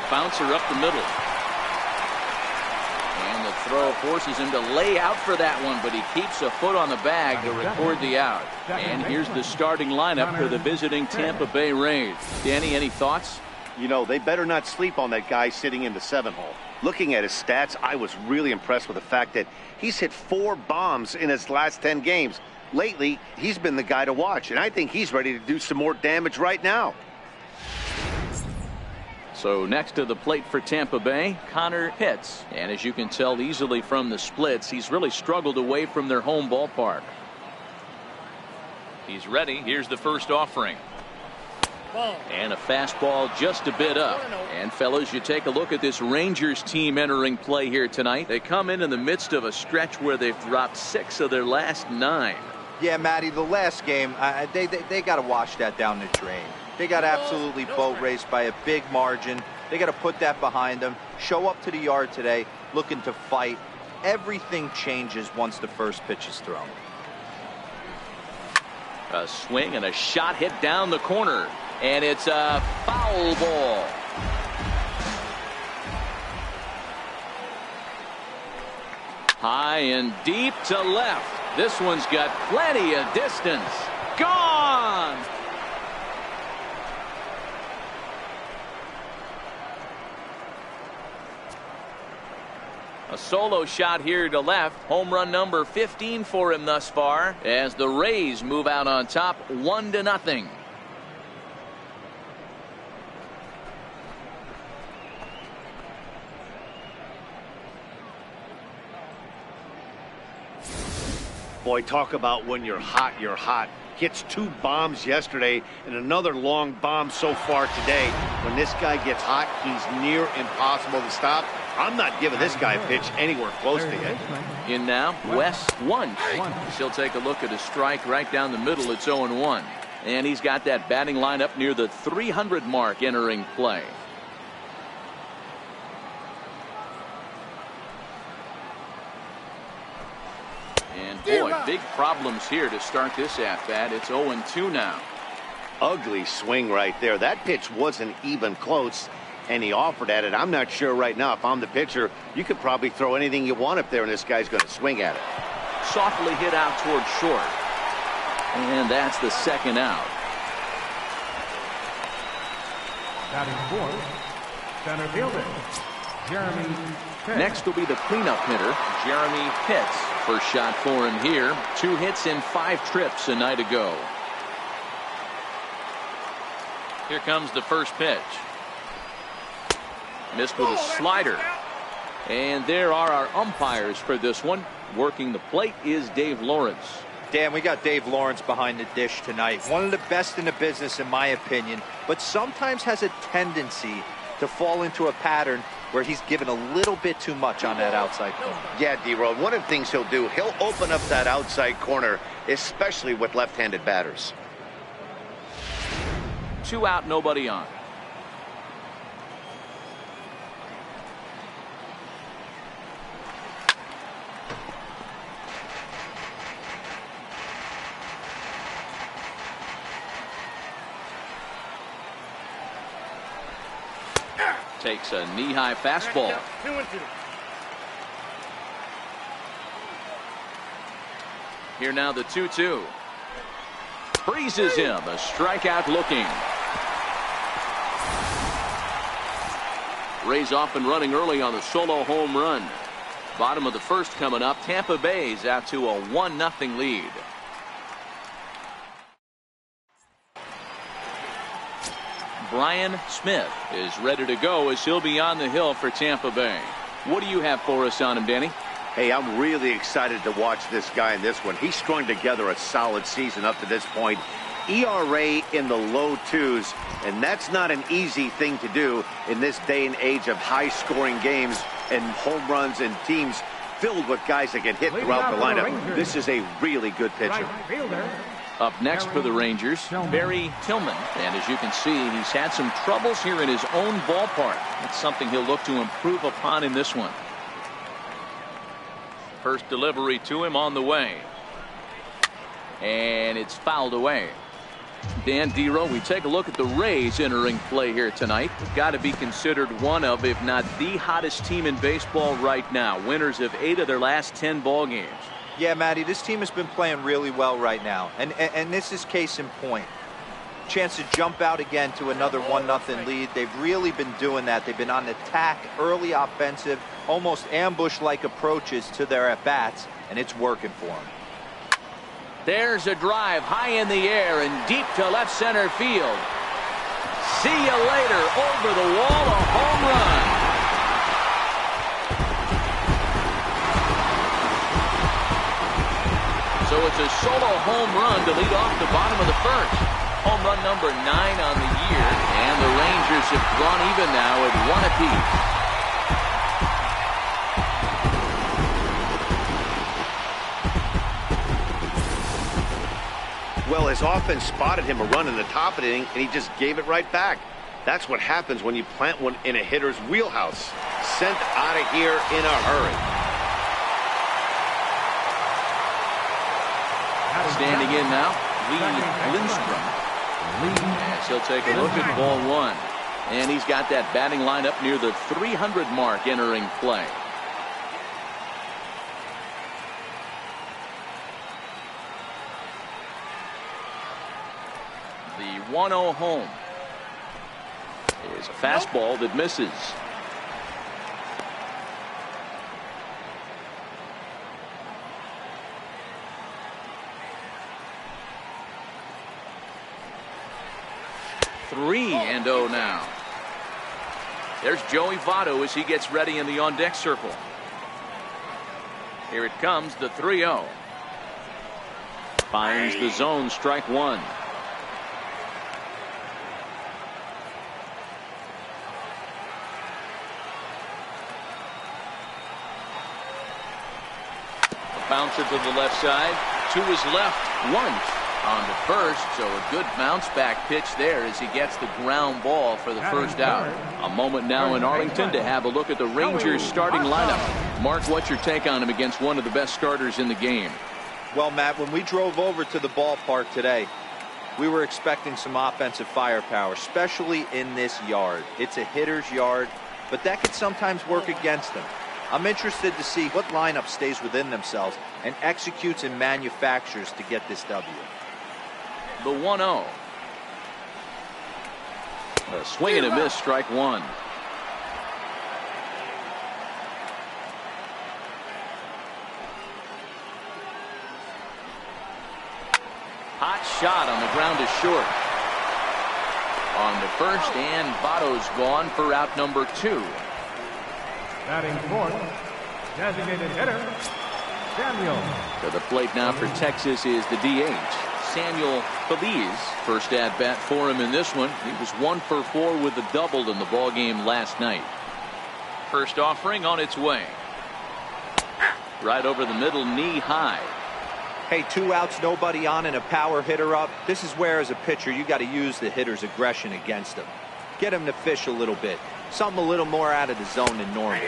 bouncer up the middle. And the throw forces him to lay out for that one, but he keeps a foot on the bag to record the out. And here's the starting lineup for the visiting Tampa Bay Rays. Danny, any thoughts? You know, they better not sleep on that guy sitting in the 7-hole. Looking at his stats, I was really impressed with the fact that he's hit 4 bombs in his last 10 games. Lately, he's been the guy to watch, and I think he's ready to do some more damage right now. So next to the plate for Tampa Bay, Connor Pitts. And as you can tell easily from the splits, he's really struggled away from their home ballpark. He's ready. Here's the first offering. And a fastball just a bit up. And fellas, you take a look at this Rangers team entering play here tonight. They come in the midst of a stretch where they've dropped 6 of their last 9. Yeah, Matty, the last game, they got to wash that down the drain. They got absolutely boat raced by a big margin. They got to put that behind them. Show up to the yard today looking to fight. Everything changes once the first pitch is thrown. A swing and a shot hit down the corner. And it's a foul ball. High and deep to left. This one's got plenty of distance. Gone! A solo shot here to left. Home run number 15 for him thus far as the Rays move out on top 1-0. Boy, talk about when you're hot, you're hot. Hits 2 bombs yesterday and another long bomb so far today. When this guy gets hot, he's near impossible to stop. I'm not giving this guy a pitch anywhere close to it. In now, Wes 1. He'll take a look at a strike right down the middle. It's 0-1. And he's got that batting lineup near the 300 mark entering play. And boy, big problems here to start this at-bat. It's 0-2 now. Ugly swing right there. That pitch wasn't even close, and he offered at it. I'm not sure right now if I'm the pitcher. You could probably throw anything you want up there, and this guy's going to swing at it. Softly hit out toward short. And that's the second out. Batting fourth, center fielder, Jeremy Pitts. Next will be the cleanup hitter, Jeremy Pitts. First shot for him here. 2 hits in 5 trips a night ago. Here comes the first pitch. Missed with a slider. And there are our umpires for this one. Working the plate is Dave Lawrence. Dan, we got Dave Lawrence behind the dish tonight. One of the best in the business, in my opinion, but sometimes has a tendency to fall into a pattern where he's given a little bit too much on that outside corner. Yeah, D-Road, one of the things he'll do, he'll open up that outside corner, especially with left-handed batters. 2 out, nobody on. Takes a knee-high fastball. Here now the 2-2. Freezes him. A strikeout looking. Rays off and running early on a solo home run. Bottom of the first coming up. Tampa Bay's out to a 1-0 lead. Brian Smith is ready to go as he'll be on the hill for Tampa Bay. What do you have for us on him, Danny? Hey, I'm really excited to watch this guy in this one. He's strung together a solid season up to this point. ERA in the low 2s, and that's not an easy thing to do in this day and age of high-scoring games and home runs and teams filled with guys that can hit throughout the lineup. This is a really good pitcher. Up next for the Rangers, Barry Tillman. And as you can see, he's had some troubles here in his own ballpark. That's something he'll look to improve upon in this one. First delivery to him on the way. And it's fouled away. Dan Dero, we take a look at the Rays entering play here tonight. Got to be considered one of, if not the hottest team in baseball right now. Winners of 8 of their last 10 ball games. Yeah, Matty, this team has been playing really well right now. And this is case in point. Chance to jump out again to another 1-0 lead. They've really been doing that. They've been on attack, early offensive, almost ambush-like approaches to their at-bats, and it's working for them. There's a drive high in the air and deep to left center field. See you later. Over the wall, a home run. So it's a solo home run to lead off the bottom of the first. Home run number 9 on the year, and the Rangers have drawn even now at 1 apiece. Well, his offense spotted him a run in the top of the inning, and he just gave it right back. That's what happens when you plant one in a hitter's wheelhouse. Sent out of here in a hurry. Standing in now, Lee Lindstrom. As he'll take a look at ball 1. And he's got that batting lineup near the 300 mark entering play. The 1-0 home is a fastball that misses. Three and 0 now. There's Joey Votto as he gets ready in the on-deck circle. Here it comes, the 3-0. Finds the zone, strike 1. Bouncer to the left side. To his left once on the first. So a good bounce back pitch there as he gets the ground ball for the first out. A moment now in Arlington to have a look at the Rangers starting lineup. Mark, what's your take on him against one of the best starters in the game? Well, Matt, when we drove over to the ballpark today, we were expecting some offensive firepower, especially in this yard. It's a hitter's yard, but that could sometimes work against them. I'm interested to see what lineup stays within themselves and executes and manufactures to get this W. The 1-0. A swing and a miss, strike 1. Hot shot on the ground is short. On the first, and Votto's gone for out number 2. Batting fourth, designated hitter, Samuel. To the plate now for Texas is the DH, Samuel Feliz. First at bat for him in this one. He was 1 for 4 with a double in the ball game last night. First offering on its way. Right over the middle, knee high. Hey, 2 outs, nobody on, and a power hitter up. This is where, as a pitcher, you got to use the hitter's aggression against him. Get him to fish a little bit. Something a little more out of the zone than normal.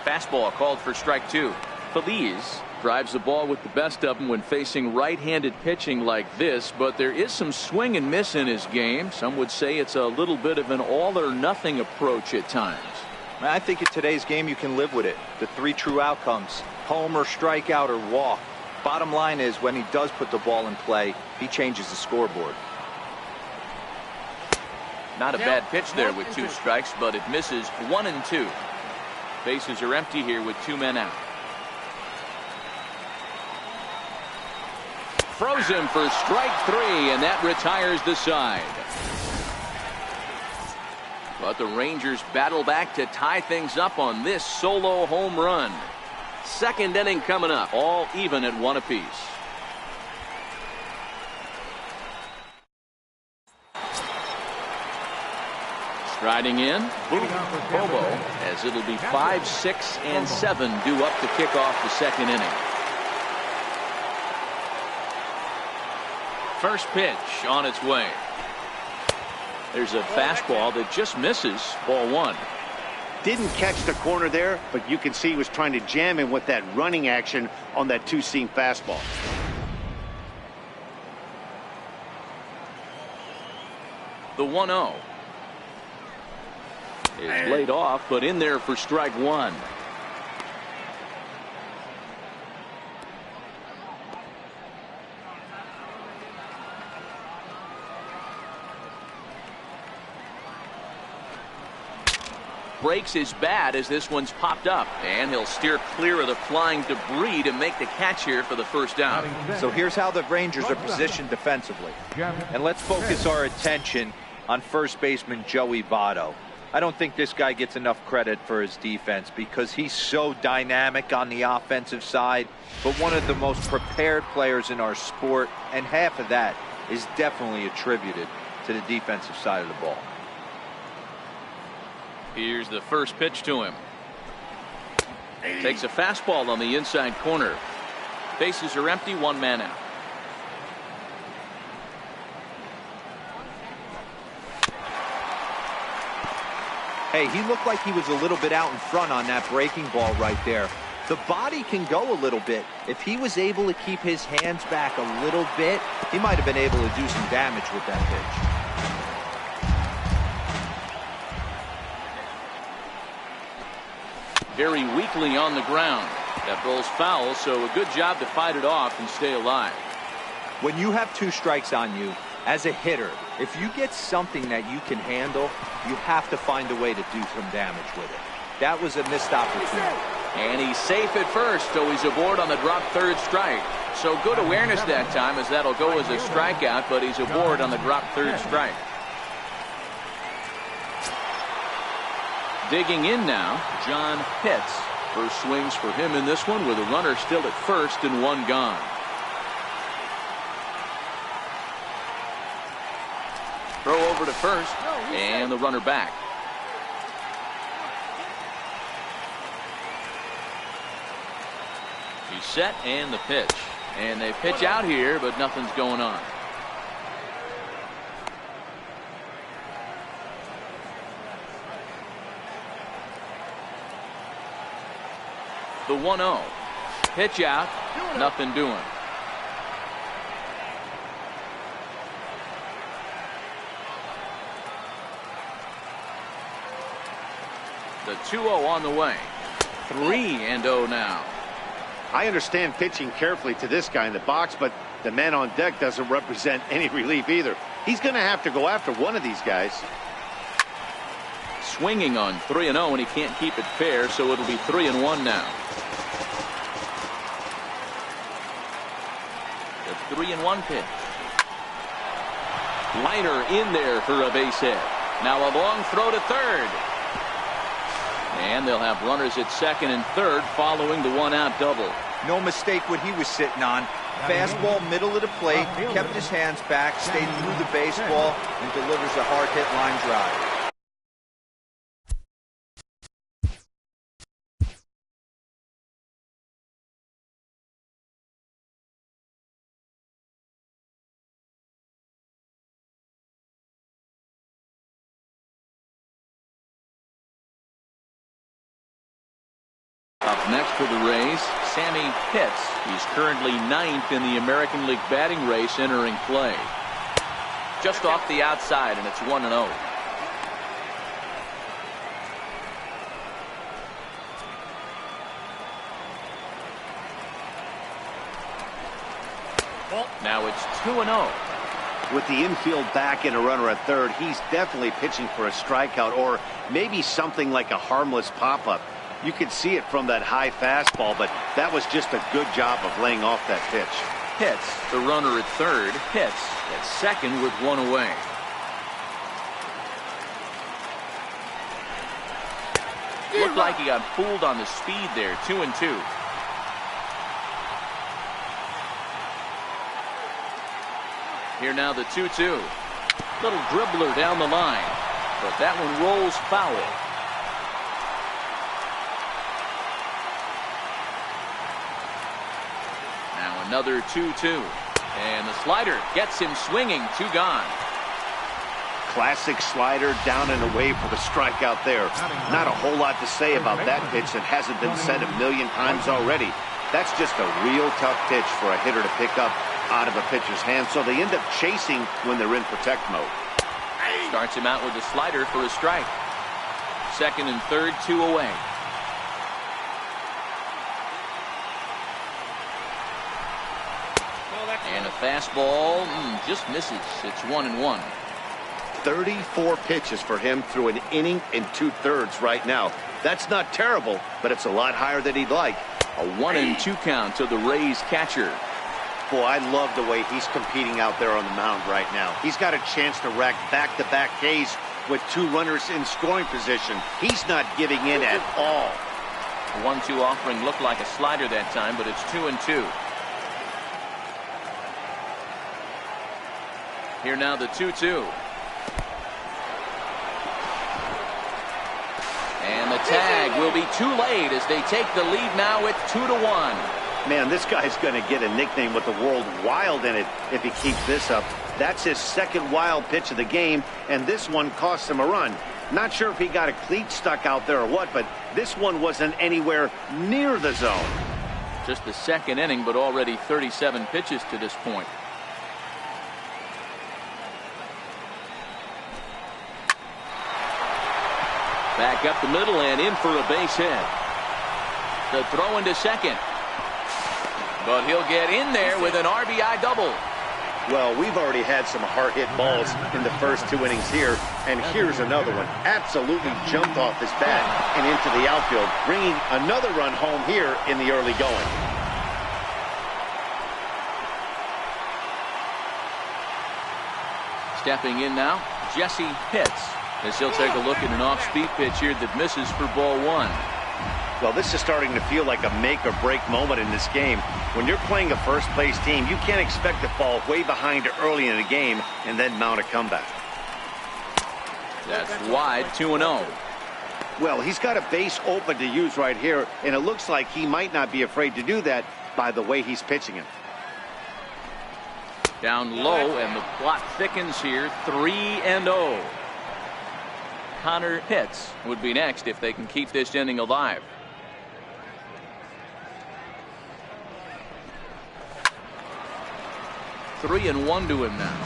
Fastball called for strike 2. Feliz drives the ball with the best of them when facing right-handed pitching like this, but there is some swing and miss in his game. Some would say it's a little bit of an all-or-nothing approach at times. I think in today's game you can live with it. The 3 true outcomes: homer, strikeout, or walk. Bottom line is, when he does put the ball in play, he changes the scoreboard. Not a bad pitch there with 2 strikes, but it misses 1 and 2. Bases are empty here with 2 men out. Throws him for strike 3, and that retires the side. But the Rangers battle back to tie things up on this solo home run. Second inning coming up, all even at 1 apiece. Striding in, Bobo, as it'll be 5, 6, and 7 due up to kick off the second inning. First pitch on its way. There's a fastball that just misses, ball 1. Didn't catch the corner there, but you can see he was trying to jam him with that running action on that 2-seam fastball. The 1-0 is laid off, but in there for strike one. Breaks his bat as this one's popped up, and he'll steer clear of the flying debris to make the catch here for the first down. So here's how the Rangers are positioned defensively. And let's focus our attention on first baseman Joey Votto. I don't think this guy gets enough credit for his defense because he's so dynamic on the offensive side, but one of the most prepared players in our sport, and half of that is definitely attributed to the defensive side of the ball. Here's the first pitch to him. Takes a fastball on the inside corner. Bases are empty, one man out. Hey, he looked like he was a little bit out in front on that breaking ball right there. The body can go a little bit. If he was able to keep his hands back a little bit, he might have been able to do some damage with that pitch. Very weakly on the ground. That ball's foul, so a good job to fight it off and stay alive. When you have two strikes on you, as a hitter, if you get something that you can handle, you have to find a way to do some damage with it. That was a missed opportunity. And he's safe at first, so he's aboard on the drop third strike. So good awareness that time, as that'll go as a strikeout, but he's aboard on the drop third strike. Digging in now, John Pitts. First swings for him in this one with a runner still at first and one gone. Throw over to first and the runner back. He's set and the pitch. And they pitch out here, but nothing's going on. The 1-0. Pitch out. Nothing doing. The 2-0 on the way. 3-0 now. I understand pitching carefully to this guy in the box, but the man on deck doesn't represent any relief either. He's going to have to go after one of these guys. Swinging on 3-0, and he can't keep it fair, so it'll be 3-1 now. The 3-1 pitch. Liner in there for a base hit. Now a long throw to third. And they'll have runners at second and third following the one-out double. No mistake what he was sitting on. Fastball middle of the plate, kept his hands back, stayed through the baseball, and delivers a hard-hit line drive. Up next for the Rays, Sammy Pitts. He's currently 9th in the American League batting race entering play. Just off the outside, and it's 1-0. Now it's 2-0. With the infield back and a runner at third, he's definitely pitching for a strikeout or maybe something like a harmless pop-up. You could see it from that high fastball, but that was just a good job of laying off that pitch. Pitts, the runner at third. Pitts at second with one away. Looked like he got fooled on the speed there. 2-2. Here now the 2-2. Little dribbler down the line, but that one rolls foul. Another 2-2. And the slider gets him swinging. 2 gone. Classic slider down and away for the strikeout there. Not a whole lot to say about that pitch that hasn't been said a million times already. That's just a real tough pitch for a hitter to pick up out of a pitcher's hand, so they end up chasing when they're in protect mode. Starts him out with a slider for a strike. Second and third, 2 away. And a fastball just misses. It's 1-1. 34 pitches for him through an inning and 2/3 right now. That's not terrible, but it's a lot higher than he'd like. A 1-2 count to the Rays catcher. Boy, I love the way he's competing out there on the mound right now. He's got a chance to rack back-to-back Ks with 2 runners in scoring position. He's not giving in at all. The 1-2 offering looked like a slider that time, but it's 2-2. Here now the 2-2. And the tag will be too late as they take the lead now at 2-1. Man, this guy's going to get a nickname with the word wild in it if he keeps this up. That's his second wild pitch of the game, and this one cost him a run. Not sure if he got a cleat stuck out there or what, but this one wasn't anywhere near the zone. Just the second inning, but already 37 pitches to this point. Back up the middle and in for a base hit. The throw into second. But he'll get in there with an RBI double. Well, we've already had some hard-hit balls in the first 2 innings here, and here's another one. Absolutely jumped off his bat and into the outfield, bringing another run home here in the early going. Stepping in now, Jesse Pitts, as he'll take a look at an off-speed pitch here that misses for ball 1. Well, this is starting to feel like a make-or-break moment in this game. When you're playing a first-place team, you can't expect to fall way behind early in the game and then mount a comeback. That's wide, 2-0. Well, he's got a base open to use right here, and it looks like he might not be afraid to do that by the way he's pitching it. Down low, and the plot thickens here, 3-0. Connor Pitts would be next if they can keep this inning alive. 3-1 to him now.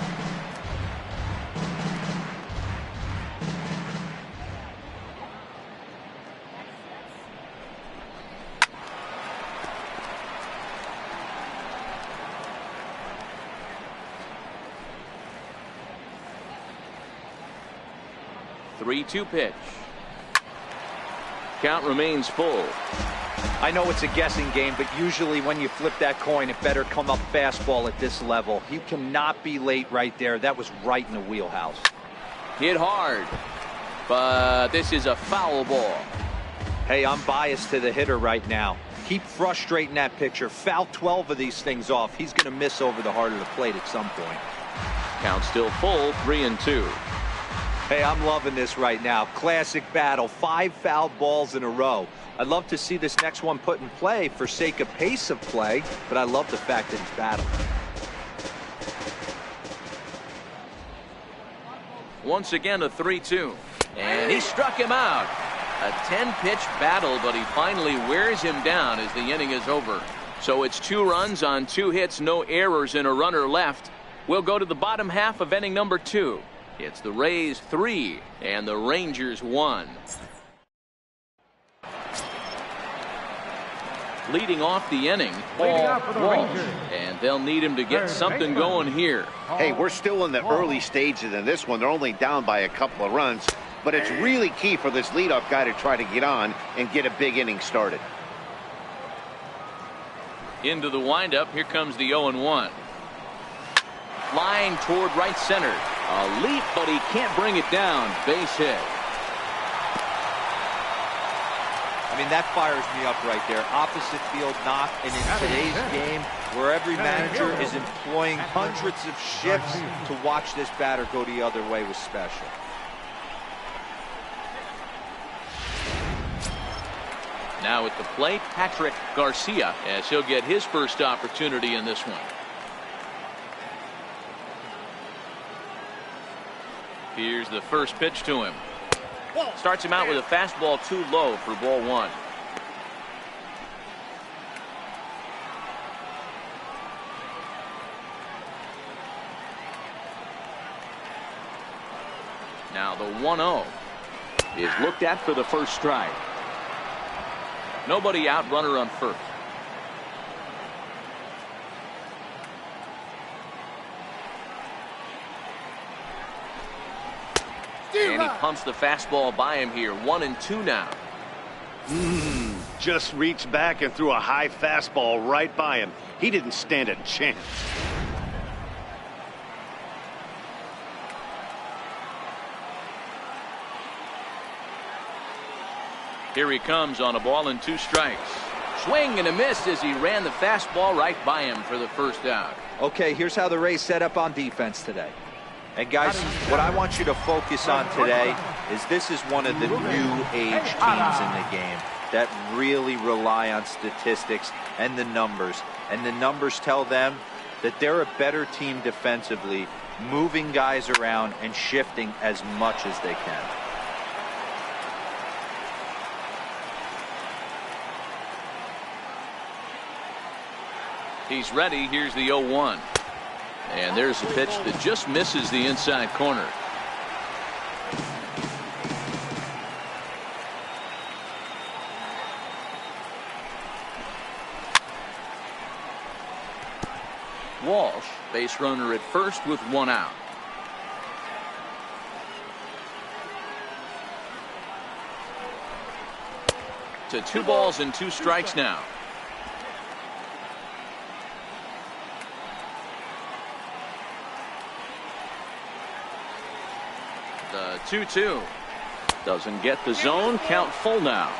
The 3-2 pitch. Count remains full. I know it's a guessing game, but usually when you flip that coin, it better come up fastball at this level. You cannot be late right there. That was right in the wheelhouse. Hit hard, but this is a foul ball. Hey, I'm biased to the hitter right now. Keep frustrating that pitcher. Foul 12 of these things off. He's going to miss over the heart of the plate at some point. Count still full, 3-2. Hey, I'm loving this right now. Classic battle. 5 foul balls in a row. I'd love to see this next one put in play for sake of pace of play, but I love the fact that he's battling. Once again, a 3-2. And he struck him out. A 10-pitch battle, but he finally wears him down as the inning is over. So it's 2 runs on 2 hits, no errors, and a runner left. We'll go to the bottom half of inning number 2. It's the Rays 3 and the Rangers 1. Leading off the inning, Paul Walsh, and they'll need him to get something going here. Hey, we're still in the early stages in this one. They're only down by a couple of runs, but it's really key for this leadoff guy to try to get on and get a big inning started. Into the windup, here comes the 0-1. Flying toward right center. A leap, but he can't bring it down. Base hit. I mean, that fires me up right there. Opposite field knock, and in today's game, where every manager is employing hundreds of shifts to watch this batter go the other way was special. Now at the plate, Patrick Garcia, as he'll get his first opportunity in this one. Here's the first pitch to him. Starts him out with a fastball too low for ball 1. The 1-0 is looked at for the first strike. Nobody out, runner on first. And he pumps the fastball by him here. 1-2 now. Just reached back and threw a high fastball right by him. He didn't stand a chance. Here he comes on a ball and 2 strikes. Swing and a miss as he ran the fastball right by him for the first out. Okay, here's how the Rays set up on defense today. And guys, what I want you to focus on today is this is one of the new age teams in the game that really rely on statistics and the numbers. And the numbers tell them that they're a better team defensively, moving guys around and shifting as much as they can. He's ready. Here's the 0-1. And there's a pitch that just misses the inside corner. Walsh, base runner at first with 1 out. To 2 balls and 2 strikes now. The 2-2 doesn't get the zone. Count full now.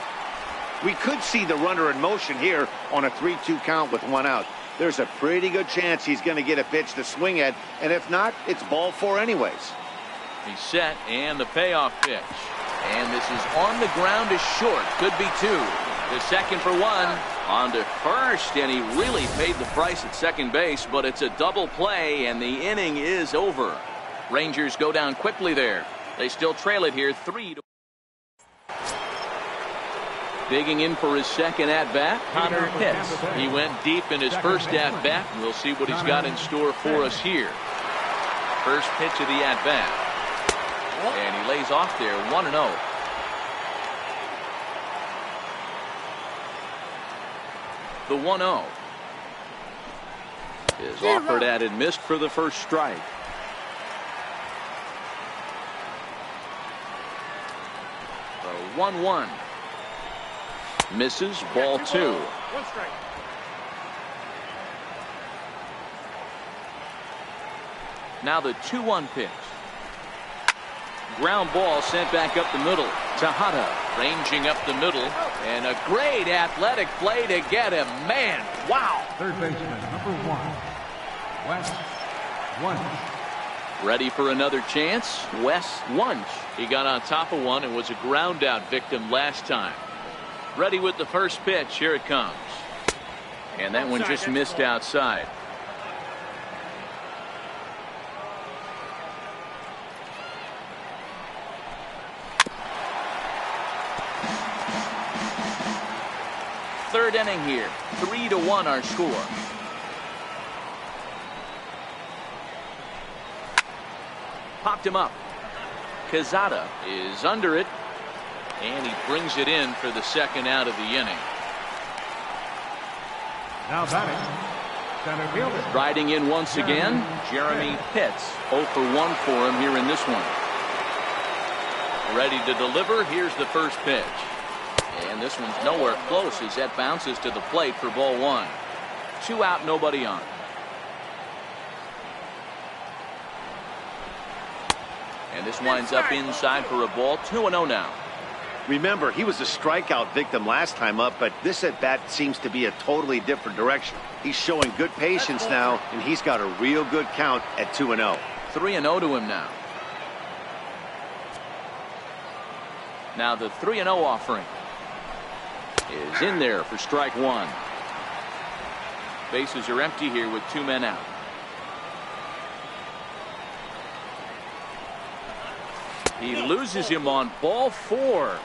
We could see the runner in motion here on a 3-2 count with 1 out. There's a pretty good chance he's going to get a pitch to swing at, and if not, it's ball 4 anyways. He's set, and the payoff pitch. And this is on the ground is short. Could be 2. The second for 1. On to first, and he really paid the price at second base, but it's a double play, and the inning is over. Rangers go down quickly there. They still trail it here 3-1. Digging in for his second at-bat, Connor Pitts. He went deep in his first at-bat. We'll see what he's got in store for us here. First pitch of the at-bat. And he lays off there, 1-0. The 1-0 is offered at and missed for the first strike. The 1-1 misses, ball 2. 1 strike. Now the 2-1 pitch. Ground ball sent back up the middle. Tejada ranging up the middle, and a great athletic play to get him. Man, wow. Third baseman, number 1, Wes Wunsch. Ready for another chance. Wes Wunsch. He got on top of one and was a ground out victim last time. Ready with the first pitch. Here it comes. And that one just missed outside. Third inning here. 3-1 our score. Popped him up. Quezada is under it, and he brings it in for the second out of the inning. Now batting, center fielder. Riding in once again, Jeremy Pitts. 0 for 1 for him here in this one. Ready to deliver. Here's the first pitch. And this one's nowhere close as that bounces to the plate for ball 1. 2 out, nobody on. And this winds up inside for a ball. 2-0 now. Remember, he was a strikeout victim last time up, but this at-bat seems to be a totally different direction. He's showing good patience now, and he's got a real good count at 2-0. 3-0 to him now. Now the 3-0 offering is in there for strike 1. Bases are empty here with 2 men out. He loses him on ball 4.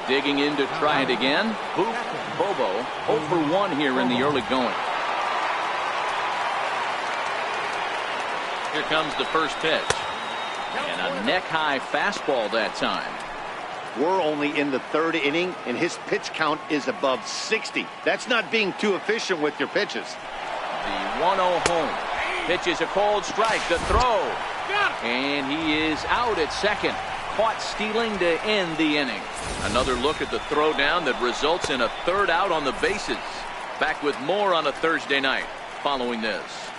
Digging in to try it again. Bobo 0 for 1 here in the early going. Here comes the first pitch. And a neck-high fastball that time. We're only in the third inning, and his pitch count is above 60. That's not being too efficient with your pitches. The 1-0 home. Pitches a cold strike. The throw. And he is out at second. Caught stealing to end the inning. Another look at the throwdown that results in a third out on the bases. Back with more on a Thursday night following this.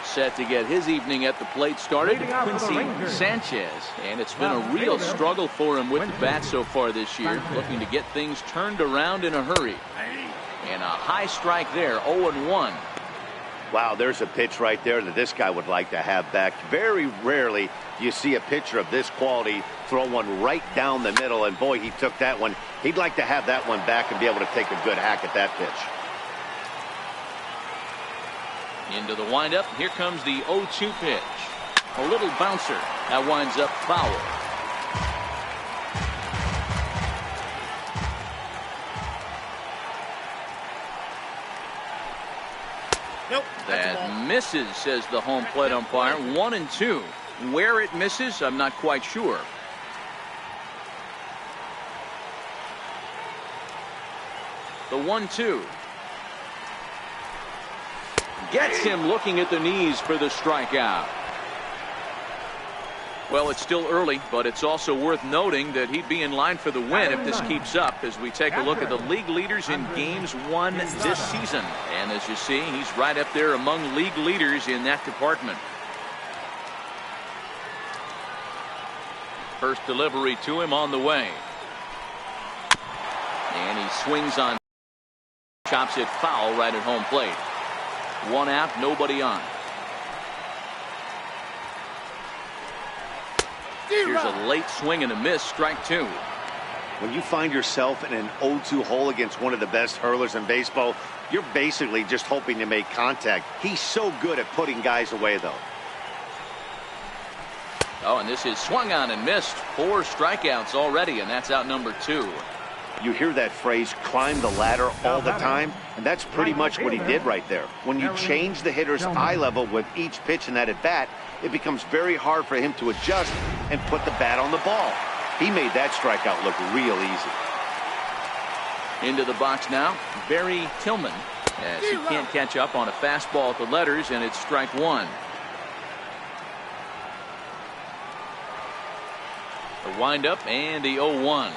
Set to get his evening at the plate started, Quincy Sanchez. And it's been a real struggle for him with the bat so far this year, looking to get things turned around in a hurry. And a high strike there, 0-1. Wow, there's a pitch right there that this guy would like to have back. Very rarely do you see a pitcher of this quality throw one right down the middle, and boy, he took that one. He'd like to have that one back and be able to take a good hack at that pitch. Into the windup. Here comes the 0-2 pitch. A little bouncer. That winds up foul. Nope. That misses, says the home plate umpire. 1-2. Where it misses, I'm not quite sure. The 1-2. Gets him looking at the knees for the strikeout. Well, it's still early, but it's also worth noting that he'd be in line for the win if this keeps up as we take a look at the league leaders in games won this season. And as you see, he's right up there among league leaders in that department. First delivery to him on the way. And he swings on, chops it foul right at home plate. 1 out, nobody on. Here's a late swing and a miss, strike 2. When you find yourself in an 0-2 hole against one of the best hurlers in baseball, you're basically just hoping to make contact. He's so good at putting guys away, though. Oh, and this is swung on and missed. 4 strikeouts already, and that's out number 2. You hear that phrase, climb the ladder, all the time, and that's pretty much what he did right there. When you change the hitter's eye level with each pitch in that at-bat, it becomes very hard for him to adjust and put the bat on the ball. He made that strikeout look real easy. Into the box now, Barry Tillman, as he can't catch up on a fastball at the letters, and it's strike 1. The windup and the 0-1.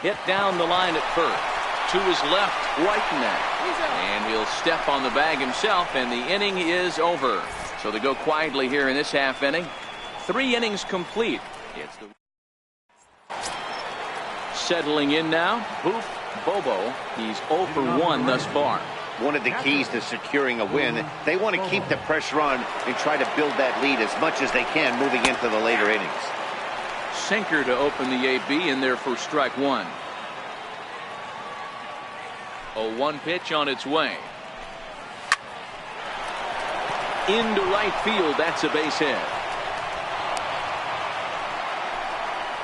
Hit down the line at first. To his left, Whitenet. And he'll step on the bag himself, and the inning is over. So they go quietly here in this half inning. 3 innings complete. It's the settling in now, Boof Bobo. He's 0 for 1 thus far. One of the keys to securing a win, they want to keep the pressure on and try to build that lead as much as they can moving into the later innings. Sinker to open the AB in there for strike 1. 0-1 pitch on its way. Into right field. That's a base hit.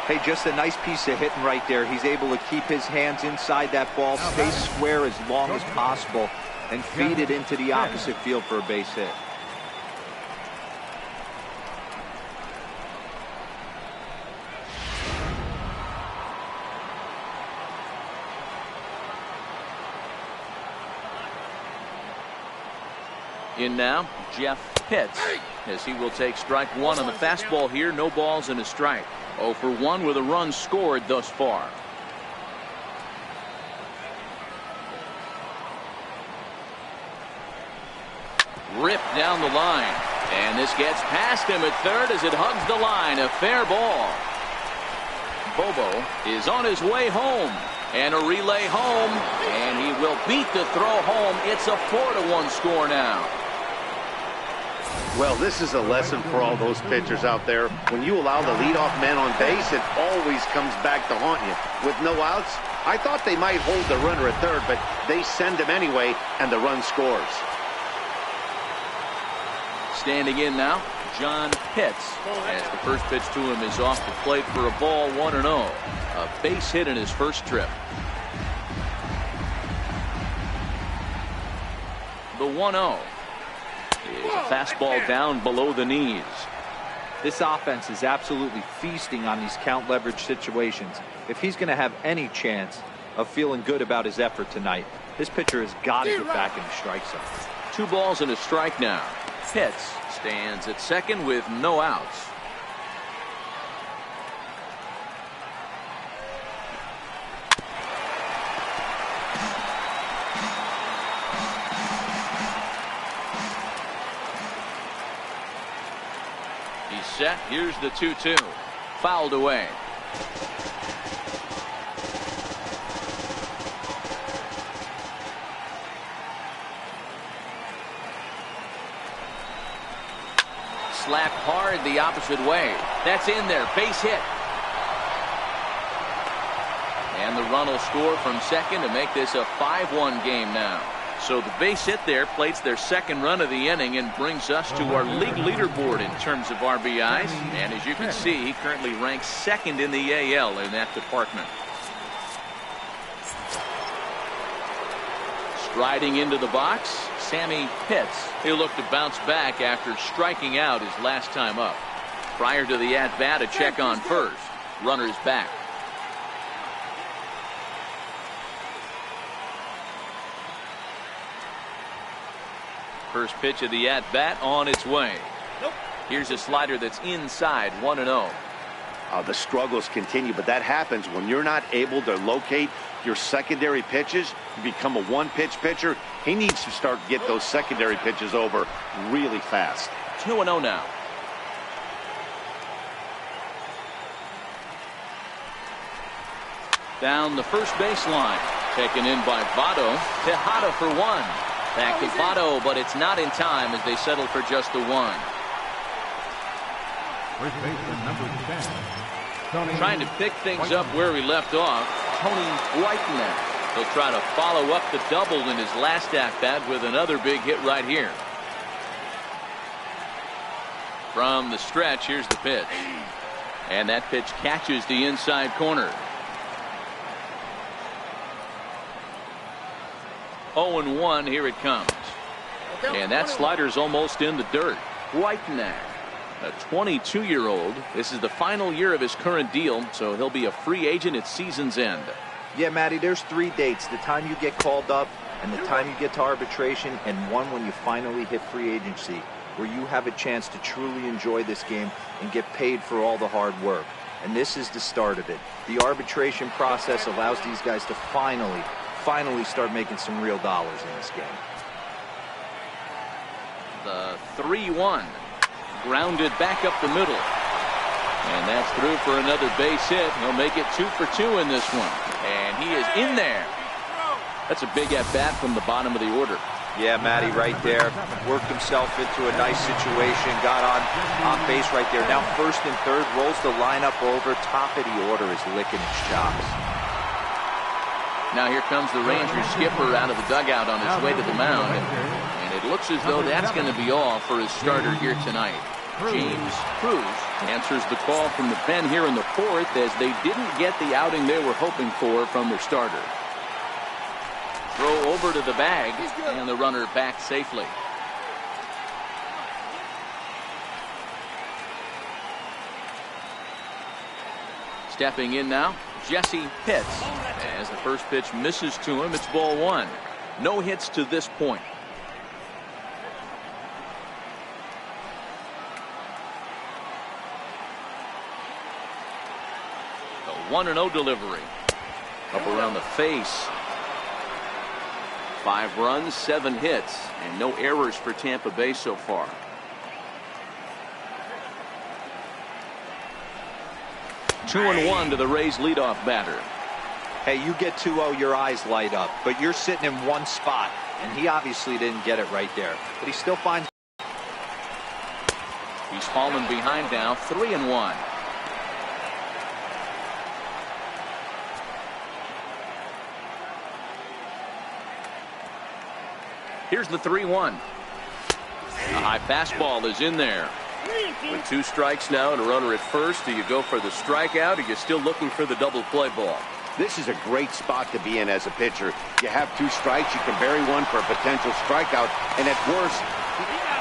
Hey, just a nice piece of hitting right there. He's able to keep his hands inside that ball, stay square as long as possible, and feed it into the opposite field for a base hit. In now, Jeff Pitts, as he will take strike 1 on the fastball here. No balls and a strike. 0 for 1 with a run scored thus far. Ripped down the line. And this gets past him at third as it hugs the line. A fair ball. Bobo is on his way home. And a relay home. And he will beat the throw home. It's a 4-1 score now. Well, this is a lesson for all those pitchers out there. When you allow the leadoff man on base, it always comes back to haunt you. With no outs, I thought they might hold the runner at third, but they send him anyway, and the run scores. Standing in now, John Pitts, as the first pitch to him is off the plate for a ball, 1-0. A base hit in his first trip. 1-0. Is a fastball down below the knees. This offense is absolutely feasting on these count leverage situations. If he's going to have any chance of feeling good about his effort tonight, this pitcher has got to get back in the strike zone. 2 balls and a strike now. Pitts stands at second with no outs. He's set. Here's the 2-2. Fouled away. Slapped hard the opposite way. That's in there. Base hit. And the run will score from second to make this a 5-1 game now. So the base hit there plates their second run of the inning and brings us to our league leaderboard in terms of RBIs. And as you can see, he currently ranks second in the AL in that department. Striding into the box, Sammy Pitts. He'll look to bounce back after striking out his last time up. Prior to the at-bat, a check on first. Runner's back. First pitch of the at-bat on its way. Here's a slider that's inside, 1-0. The struggles continue, but that happens when you're not able to locate your secondary pitches. You become a one-pitch pitcher. He needs to start to get those secondary pitches over really fast. 2-0 now. Down the first baseline. Taken in by Votto. Tejada for 1. Back to Votto, but it's not in time as they settle for just the 1. First baseman number 10. Tony. Trying to pick things up where we left off. Tony Whitener. He'll try to follow up the double in his last at-bat with another big hit right here. From the stretch, here's the pitch. And that pitch catches the inside corner. 0-1, here it comes. And that slider's almost in the dirt. Whitener, a 22-year-old. This is the final year of his current deal, so he'll be a free agent at season's end. Yeah, Matty, there's 3 dates. The time you get called up and the time you get to arbitration, and one when you finally hit free agency, where you have a chance to truly enjoy this game and get paid for all the hard work. And this is the start of it. The arbitration process allows these guys to finally start making some real dollars in this game. The 3-1. Grounded back up the middle. And that's through for another base hit. He'll make it 2 for 2 in this one. And he is in there. That's a big at-bat from the bottom of the order. Yeah, Matty, right there. Worked himself into a nice situation. Got on base right there. Now first and third. Rolls the lineup over. Top of the order is licking his chops. Now here comes the Rangers skipper out of the dugout on his way to the mound. And it looks as though that's going to be all for his starter here tonight. James Cruz answers the call from the pen here in the 4th as they didn't get the outing they were hoping for from their starter. Throw over to the bag and the runner back safely. Stepping in now, Jesse Pitts. As the first pitch misses to him, it's ball 1. No hits to this point. The 1-0 delivery. Up around the face. 5 runs, 7 hits, and no errors for Tampa Bay so far. Two and 1 to the Rays leadoff batter. Hey, you get 2-0, your eyes light up, but you're sitting in one spot, and he obviously didn't get it right there. But he still finds. He's fallen behind now, 3-1. Here's the 3-1. A high fastball is in there. With 2 strikes now and a runner at first, do you go for the strikeout, or are you still looking for the double play ball? This is a great spot to be in as a pitcher. You have 2 strikes, you can bury one for a potential strikeout, and at worst.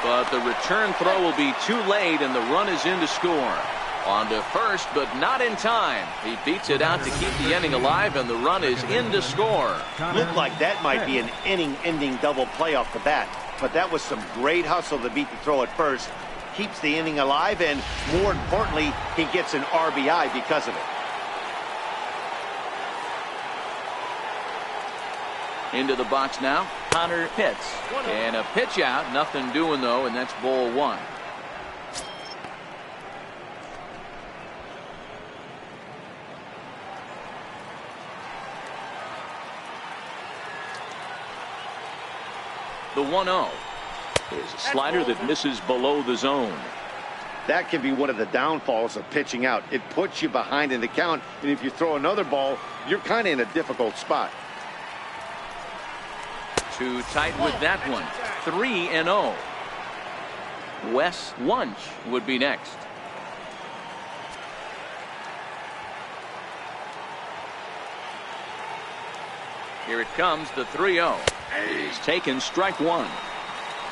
But the return throw will be too late, and the run is in to score. On to first, but not in time. He beats it out to keep the inning alive, and the run is in to score. Looked like that might be an inning-ending double play off the bat, but that was some great hustle to beat the throw at first. Keeps the inning alive, and more importantly, he gets an RBI because of it. Into the box now, Connor hits. And a pitch out, nothing doing though, and that's ball 1. The 1-0 is a slider that misses below the zone. That can be one of the downfalls of pitching out. It puts you behind in the count, and if you throw another ball, you're kind of in a difficult spot. Too tight with that one. 3-0. Wes Wunsch would be next. Here it comes, the 3-0. He's taken strike 1.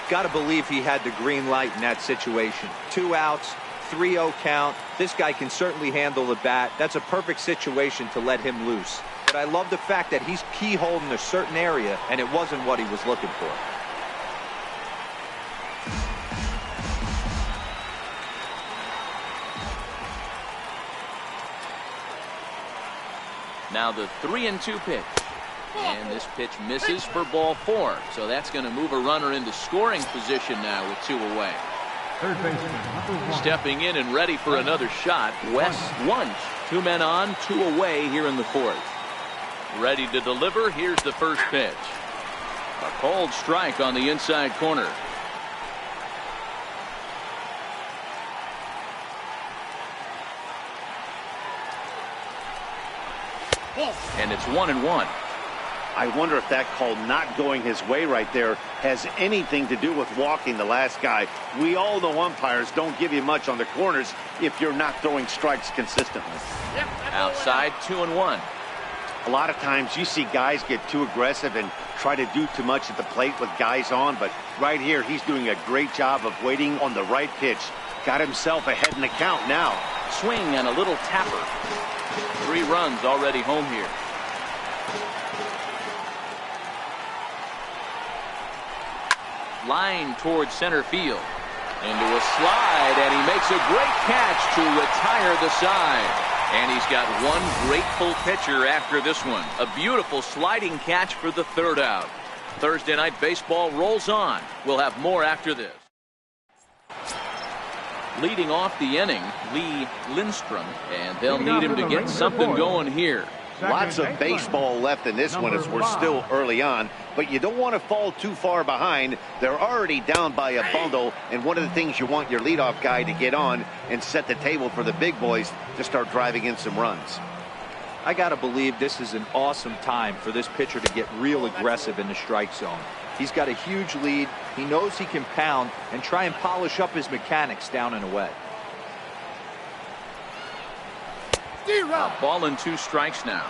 Got to believe he had the green light in that situation. 2 outs, 3-0 count. This guy can certainly handle the bat. That's a perfect situation to let him loose. But I love the fact that he's keyholed in a certain area, and it wasn't what he was looking for. Now the 3-2 pitch. And this pitch misses for ball 4. So that's going to move a runner into scoring position now with 2 away. Third baseman, number 1. Stepping in and ready for another shot, Wes Wunsch. 2 men on, 2 away here in the 4th. Ready to deliver. Here's the first pitch. A cold strike on the inside corner. And it's 1-1. I wonder if that call not going his way right there has anything to do with walking the last guy. We all know umpires don't give you much on the corners if you're not throwing strikes consistently. Outside, 2-1. A lot of times you see guys get too aggressive and try to do too much at the plate with guys on, but right here he's doing a great job of waiting on the right pitch. Got himself ahead in the count now. Swing and a little tapper. 3 runs already home here. Line towards center field. Into a slide, and he makes a great catch to retire the side. And he's got one grateful pitcher after this one. A beautiful sliding catch for the 3rd out. Thursday Night Baseball rolls on. We'll have more after this. Leading off the inning, Lee Lindstrom, and they'll need him to get something going here. Lots of baseball left in this one as we're still early on, but you don't want to fall too far behind. They're already down by a bundle, and one of the things you want your leadoff guy to get on and set the table for the big boys to start driving in some runs. I got to believe this is an awesome time for this pitcher to get real aggressive in the strike zone. He's got a huge lead. He knows he can pound and try and polish up his mechanics down and away. A ball and 2 strikes now.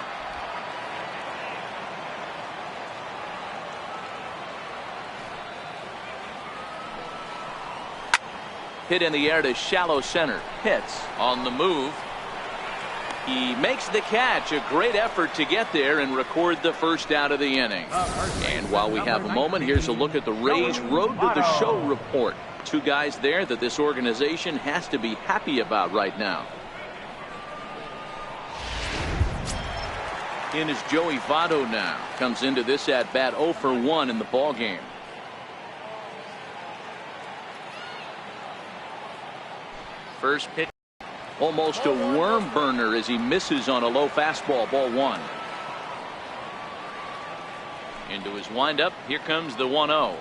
Hit in the air to shallow center. Hits on the move. He makes the catch. A great effort to get there and record the first out of the inning. And while we have a moment, here's a look at the Rays Road to the Show report. 2 guys there that this organization has to be happy about right now. In is Joey Votto now. Comes into this at bat 0 for 1 in the ball game. First pitch. Almost a worm burner as he misses on a low fastball. Ball 1. Into his windup. Here comes the 1-0.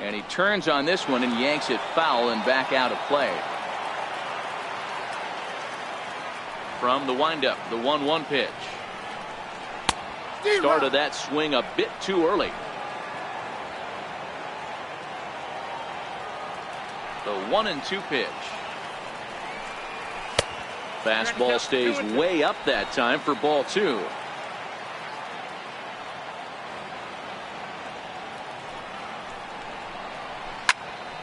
And he turns on this one and yanks it foul and back out of play. From the windup, the 1-1 pitch. Started that swing a bit too early. The 1-2 pitch. Fastball stays way up that time for ball 2.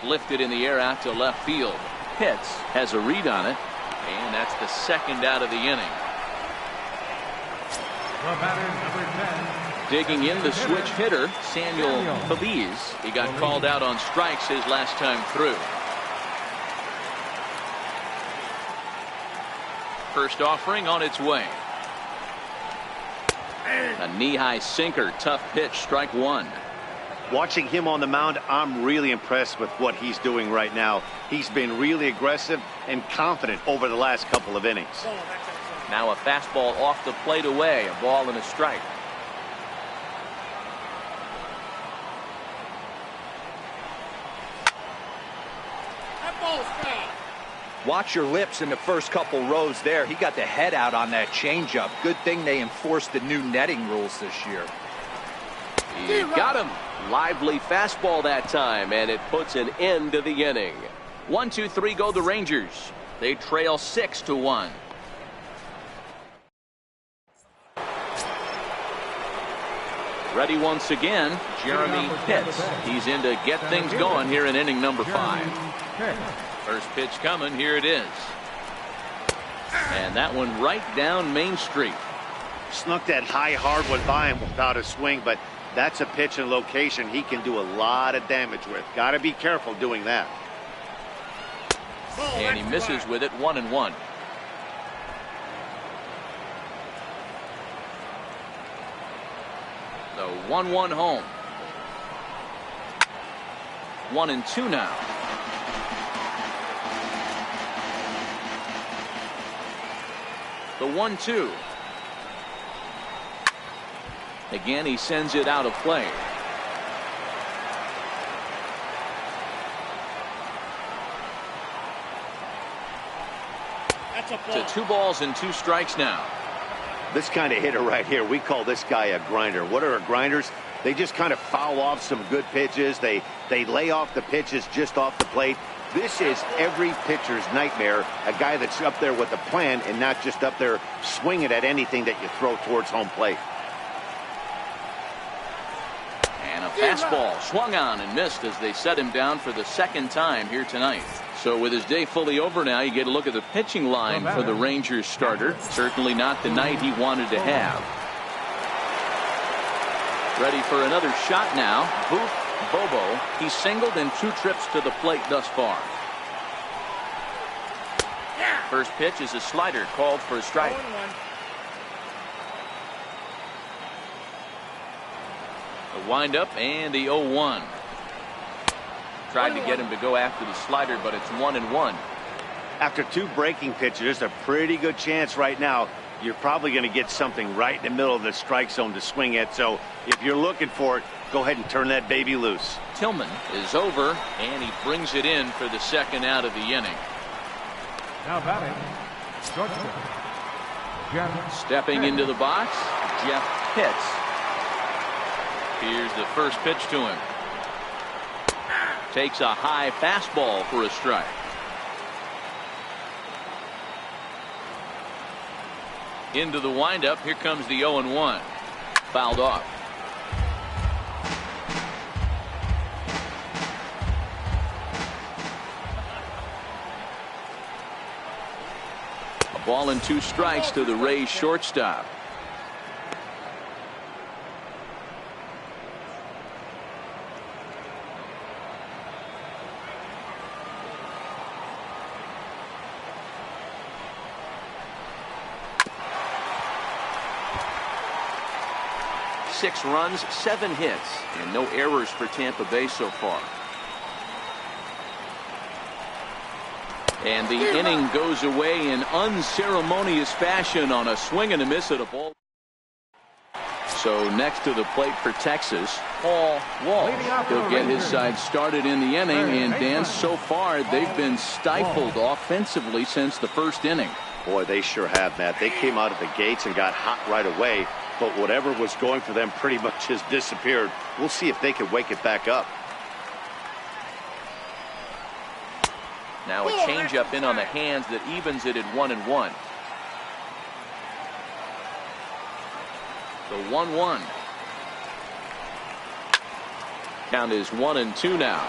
Lifted in the air out to left field. Pitts has a read on it, and that's the second out of the inning. The batter, number 10. Digging in, the switch hitter, Samuel Feliz. He got called out on strikes his last time through. First offering on its way. A knee-high sinker, tough pitch, strike 1. Watching him on the mound, I'm really impressed with what he's doing right now. He's been really aggressive and confident over the last couple of innings. Now a fastball off the plate away, a ball and a strike. Watch your lips in the first couple rows there. He got the head out on that changeup. Good thing they enforced the new netting rules this year. He got him. Lively fastball that time, and it puts an end to the inning. 1-2-3 go the Rangers. They trail 6-1. Ready once again, Jeremy Pitts. He's in to get things going here in inning number 5. First pitch coming, here it is. And that one right down Main Street. Snuck that high hard one by him without a swing, but that's a pitch and location he can do a lot of damage with. Got to be careful doing that. And he misses with it, 1-1. So 1-1 home. 1-2 now. The 1-2. Again, he sends it out of play. To 2 balls and 2 strikes now. This kind of hitter right here, we call this guy a grinder. What are grinders? They just kind of foul off some good pitches. They lay off the pitches just off the plate. This is every pitcher's nightmare, a guy that's up there with a plan and not just up there swinging at anything that you throw towards home plate. And a fastball swung on and missed as they set him down for the second time here tonight. So with his day fully over now, you get a look at the pitching line for the Rangers starter. Certainly not the night he wanted to have. Ready for another shot now. Booth Bobo. He's singled in 2 trips to the plate thus far. First pitch is a slider called for a strike. The windup and the 0-1. Tried to get him to go after the slider, but it's 1-1. After 2 breaking pitches, there's a pretty good chance right now you're probably going to get something right in the middle of the strike zone to swing at. So if you're looking for it, go ahead and turn that baby loose. Tillman is over, and he brings it in for the second out of the inning. Now batting, shortstop, Jeff Stepping Pitts. into the box, Jeff Pitts. Here's the first pitch to him. Takes a high fastball for a strike. Into the windup. Here comes the 0-1. Fouled off. A ball and 2 strikes to the Rays shortstop. Six runs, 7 hits, and no errors for Tampa Bay so far. And the inning goes away in unceremonious fashion on a swing and a miss at a ball. So next to the plate for Texas, Paul Walsh. He'll get his side started in the inning, and Dan, so far they've been stifled offensively since the first inning. Boy, they sure have, Matt. They came out of the gates and got hot right away. But whatever was going for them pretty much has disappeared. We'll see if they can wake it back up. Now a changeup in on the hands that evens it at 1-1. The 1-1. Count is 1-2 now.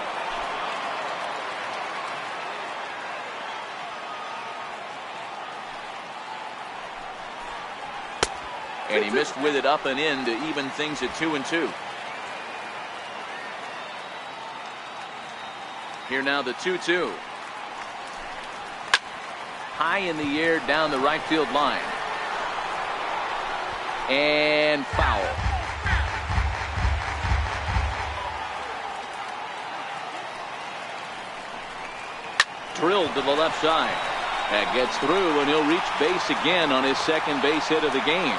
And he missed with it up and in to even things at 2-2. Here now the 2-2. High in the air down the right field line. And foul. Drilled to the left side. That gets through, and he'll reach base again on his second base hit of the game.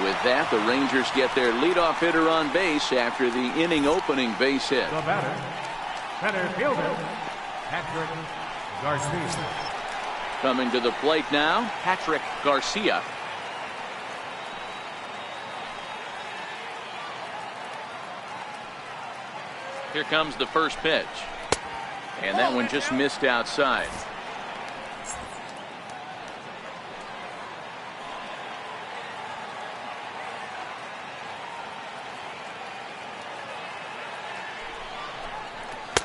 With that, the Rangers get their leadoff hitter on base after the inning opening base hit. The batter, center fielder, Patrick Garcia. Coming to the plate now, Patrick Garcia. Here comes the first pitch. And that one just missed outside.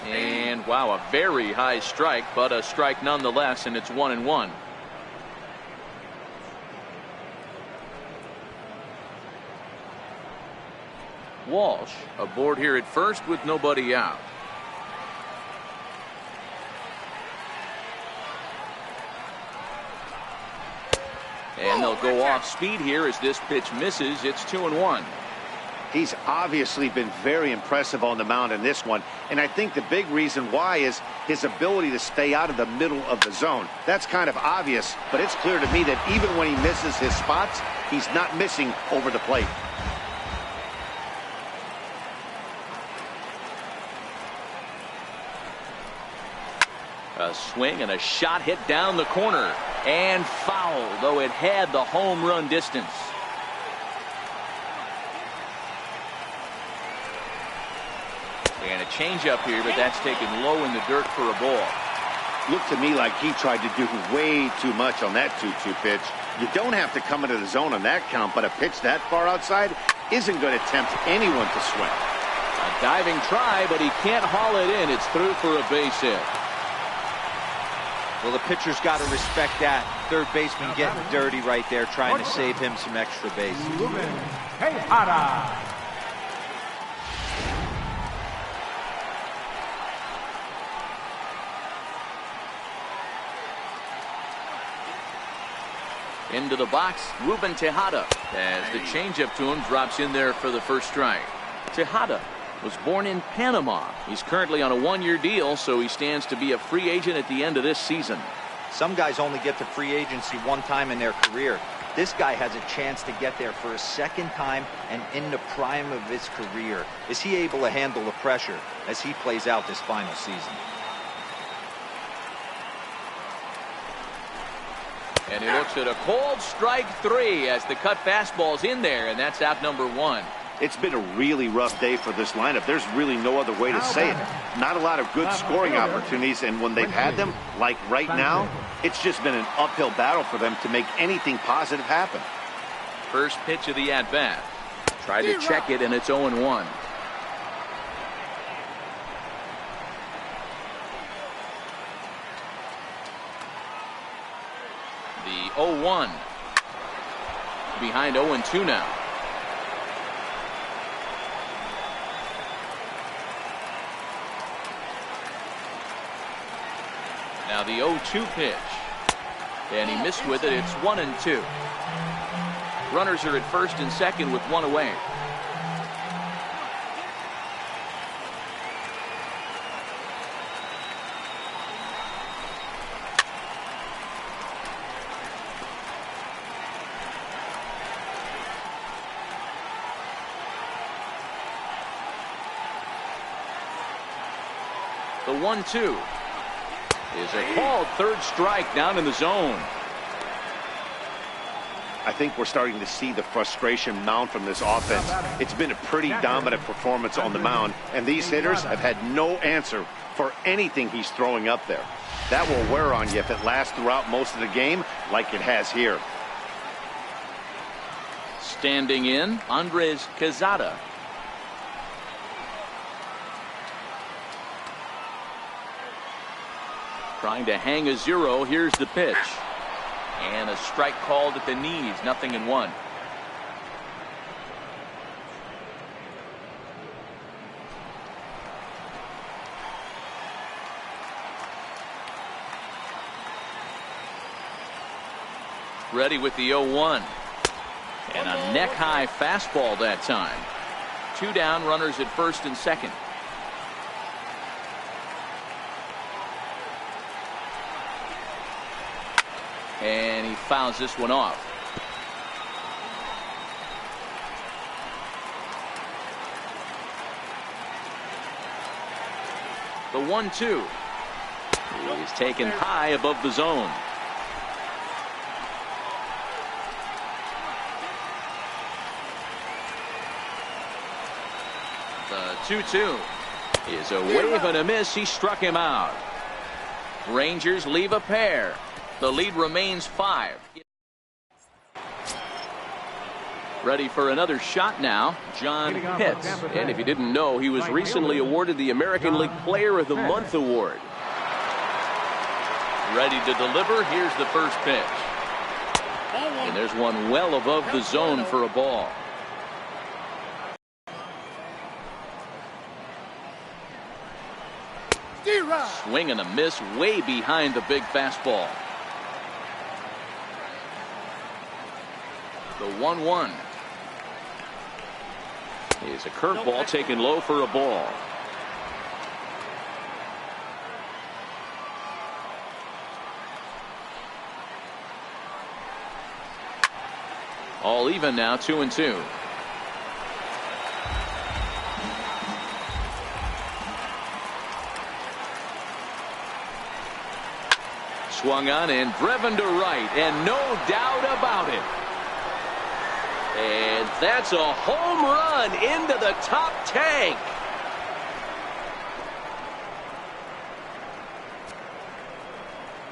And wow, a very high strike, but a strike nonetheless, and it's 1-1. Walsh aboard here at first with nobody out. And they'll go off speed here as this pitch misses. It's 2-1. He's obviously been very impressive on the mound in this one, and I think the big reason why is his ability to stay out of the middle of the zone. That's kind of obvious, but it's clear to me that even when he misses his spots, he's not missing over the plate. A swing and a shot hit down the corner and foul, though it had the home run distance. And a changeup here, but that's taken low in the dirt for a ball. Looked to me like he tried to do way too much on that 2-2 pitch. You don't have to come into the zone on that count, but a pitch that far outside isn't going to tempt anyone to swing. A diving try, but he can't haul it in. It's through for a base hit. Well, the pitcher's got to respect that. Third baseman getting dirty right there, trying to save him some extra base. Ruben Tejada. Into the box, Ruben Tejada, as the changeup to him drops in there for the first strike. Tejada was born in Panama. He's currently on a one-year deal, so he stands to be a free agent at the end of this season. Some guys only get to free agency one time in their career. This guy has a chance to get there for a second time and in the prime of his career. Is he able to handle the pressure as he plays out this final season? And he looks at a cold strike 3 as the cut fastball's in there, and that's out number 1. It's been a really rough day for this lineup. There's really no other way to say it. Not a lot of good scoring opportunities, and when they've had them, like right now, it's just been an uphill battle for them to make anything positive happen. First pitch of the at-bat. Tried to check it, and it's 0-1. The 0-1. Behind 0-2 now. Now the 0-2 pitch. And he missed with it. It's 1-2. Runners are at first and second with one away. The 1-2 is a called third strike down in the zone. I think we're starting to see the frustration mount from this offense. It's been a pretty dominant performance on the mound, and these hitters have had no answer for anything he's throwing up there. That will wear on you if it lasts throughout most of the game like it has here. Standing in, Andres Quezada. Trying to hang a 0. Here's the pitch. And a strike called at the knees. 0-1. Ready with the 0-1. And a neck-high fastball that time. 2 down, runners at first and second. And he fouls this one off. The 1-2 is taken high above the zone. The 2-2 is a wave and a miss. He struck him out. Rangers leave a pair. The lead remains 5. Ready for another shot now, John Pitts. And if you didn't know, he was recently awarded the American League Player of the Month award. Ready to deliver. Here's the first pitch. And there's one well above the zone for a ball. Swing and a miss way behind the big fastball. The 1-1 is a curveball taken low for a ball. All even now, 2-2. Swung on and driven to right, and no doubt about it. And that's a home run into the top tank.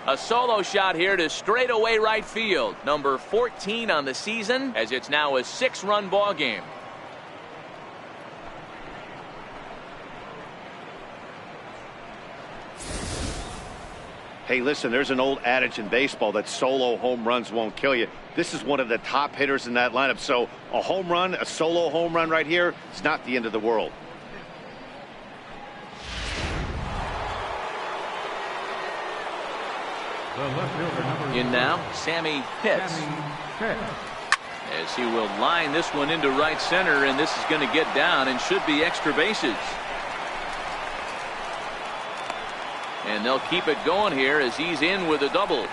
A solo shot here to straightaway right field. Number 14 on the season, as it's now a 6-run ball game. Hey, listen, there's an old adage in baseball that solo home runs won't kill you. This is one of the top hitters in that lineup. So a home run, a solo home run right here, is not the end of the world. In now, Sammy Pitts. As he will line this one into right center, and this is going to get down and should be extra bases. And they'll keep it going here as he's in with a double.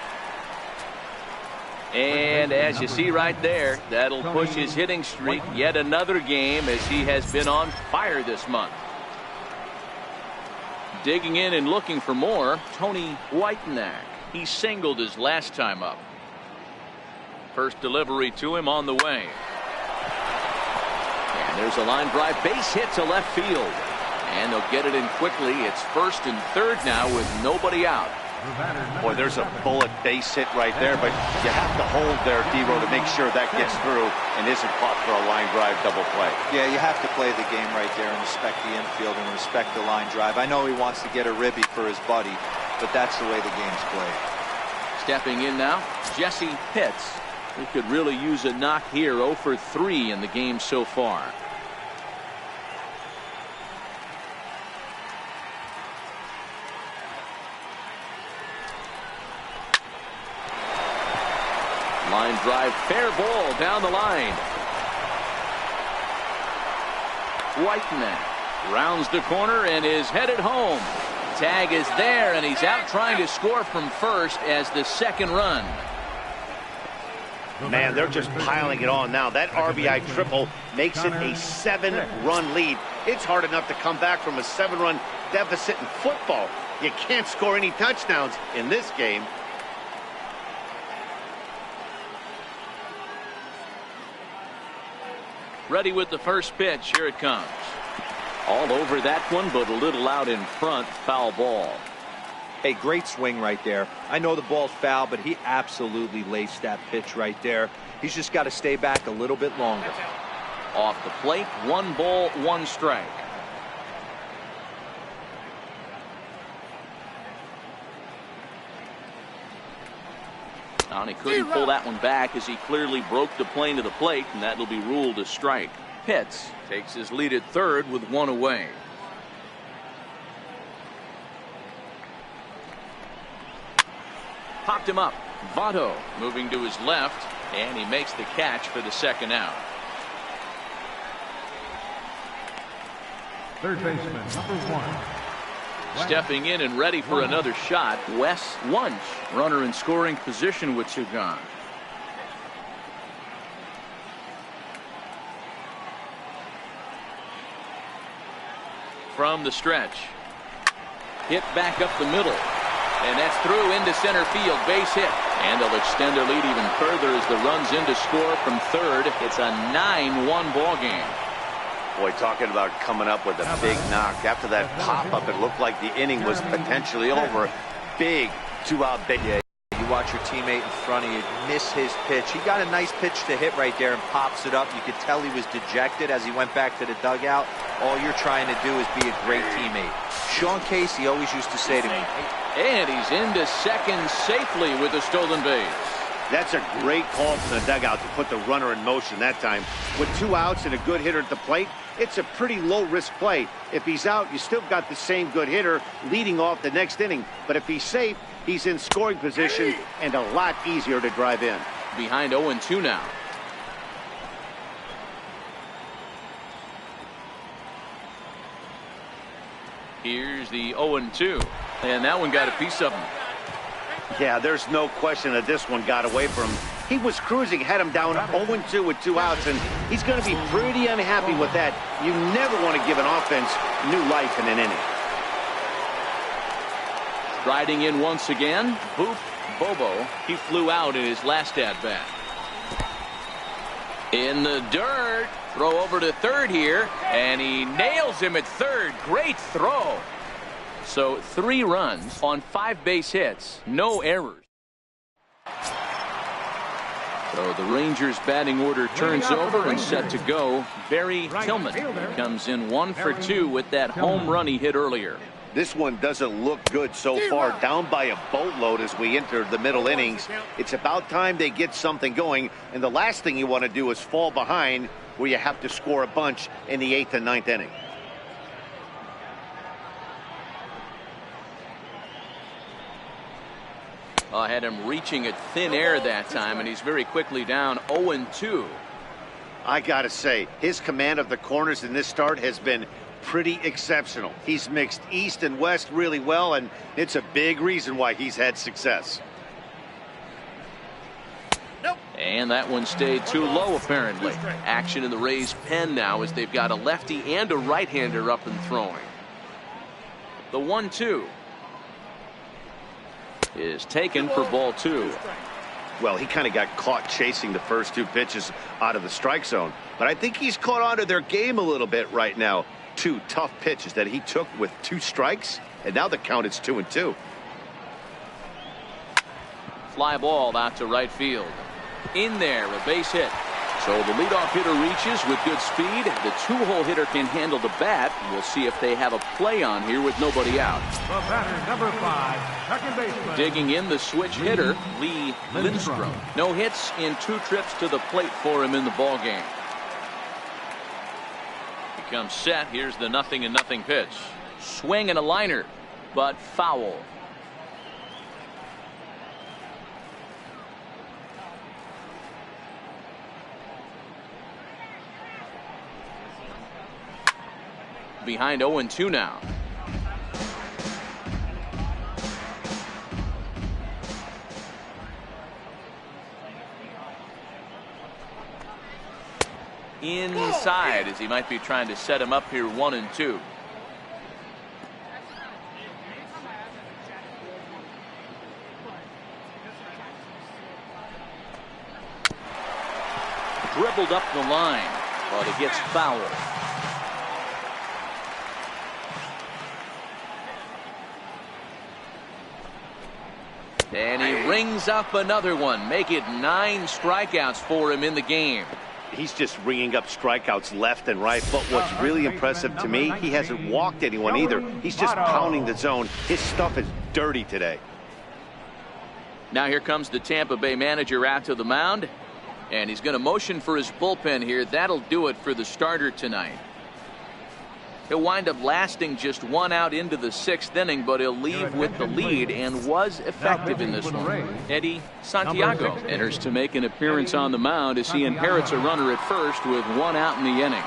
And as you see right there, that'll push his hitting streak yet another game as he has been on fire this month. Digging in and looking for more, Tony Whitenack. He singled his last time up. First delivery to him on the way. And there's a line drive base hit to left field. And they'll get it in quickly. It's first and third now with nobody out. Boy, there's a bullet base hit right there, but you have to hold there, D-Row, to make sure that gets through and isn't caught for a line drive double play. Yeah, you have to play the game right there and respect the infield and respect the line drive. I know he wants to get a ribby for his buddy, but that's the way the game's played. Stepping in now, Jesse Pitts. He could really use a knock here. 0 for 3 in the game so far. Line drive, fair ball down the line. Whitenack rounds the corner and is headed home. Tag is there, and he's out trying to score from first as the second run. Man, they're just piling it on now. That RBI triple makes it a 7-run lead. It's hard enough to come back from a 7-run deficit in football. You can't score any touchdowns in this game. Ready with the first pitch. Here it comes. All over that one, but a little out in front. Foul ball. Hey, great swing right there. I know the ball's foul, but he absolutely laced that pitch right there. He's just got to stay back a little bit longer. Off the plate, 1 ball, 1 strike. And he couldn't pull that one back as he clearly broke the plane to the plate, and that'll be ruled a strike. Pitts takes his lead at third with 1 away. Popped him up. Votto moving to his left, and he makes the catch for the 2nd out. Third baseman, number 1. Stepping in and ready for another shot, Wes Wunsch. Runner in scoring position with 2 gone. From the stretch. Hit back up the middle. And that's through into center field. Base hit. And they'll extend their lead even further as the run's in to score from third. It's a 9-1 ball game. Boy, talking about coming up with a big knock. After that pop-up, it looked like the inning was potentially over. Big 2-out big. Yeah, you watch your teammate in front of you miss his pitch. He got a nice pitch to hit right there and pops it up. You could tell he was dejected as he went back to the dugout. All you're trying to do is be a great teammate. Sean Casey always used to say to me, and he's into second safely with a stolen base. That's a great call from the dugout to put the runner in motion that time. With 2 outs and a good hitter at the plate, it's a pretty low-risk play. If he's out, you still got the same good hitter leading off the next inning. But if he's safe, he's in scoring position and a lot easier to drive in. Behind 0-2 now. Here's the 0-2. And that one got a piece of him. Yeah, there's no question that this one got away from him. He was cruising, had him down 0-2 with 2 outs, and he's going to be pretty unhappy with that. You never want to give an offense new life in an inning. Riding in once again, Boop Bobo. He flew out in his last at-bat. In the dirt. Throw over to third here, and he nails him at third. Great throw. So 3 runs on 5 base hits, no errors. So the Rangers batting order turns over and set to go. Barry Tillman comes in 1 for 2 with that home run he hit earlier. This one doesn't look good so far. Down by a boatload as we enter the middle innings. It's about time they get something going, and the last thing you want to do is fall behind where you have to score a bunch in the 8th and 9th inning. I had him reaching at thin air that time, and he's very quickly down 0-2. I got to say, his command of the corners in this start has been pretty exceptional. He's mixed east and west really well, and it's a big reason why he's had success. And that one stayed too low, apparently. Action in the Rays' pen now as they've got a lefty and a right-hander up and throwing. The 1-2 is taken for ball 2. Well, he kind of got caught chasing the first 2 pitches out of the strike zone. But I think he's caught on to their game a little bit right now. 2 tough pitches that he took with 2 strikes, and now the count is 2-2. Fly ball out to right field. In there, a base hit. So the leadoff hitter reaches with good speed. The 2-hole hitter can handle the bat. We'll see if they have a play on here with nobody out. The batter, number 5, second baseman. Digging in the switch hitter, Lee Lindstrom. No hits in 2 trips to the plate for him in the ball game. He comes set. Here's the 0-0 pitch. Swing and a liner, but foul. Behind 0-2 now. Inside as he might be trying to set him up here 1-2. Dribbled up the line, but it gets fouled. And he rings up another one. Make it 9 strikeouts for him in the game. He's just ringing up strikeouts left and right. But what's really impressive to me, he hasn't walked anyone either. He's just pounding the zone. His stuff is dirty today. Now here comes the Tampa Bay manager out to the mound. And he's going to motion for his bullpen here. That'll do it for the starter tonight. He'll wind up lasting just 1 out into the 6th inning, but he'll leave with the lead and was effective in this one. Eddie Santiago enters to make an appearance on the mound as he inherits a runner at first with 1 out in the inning.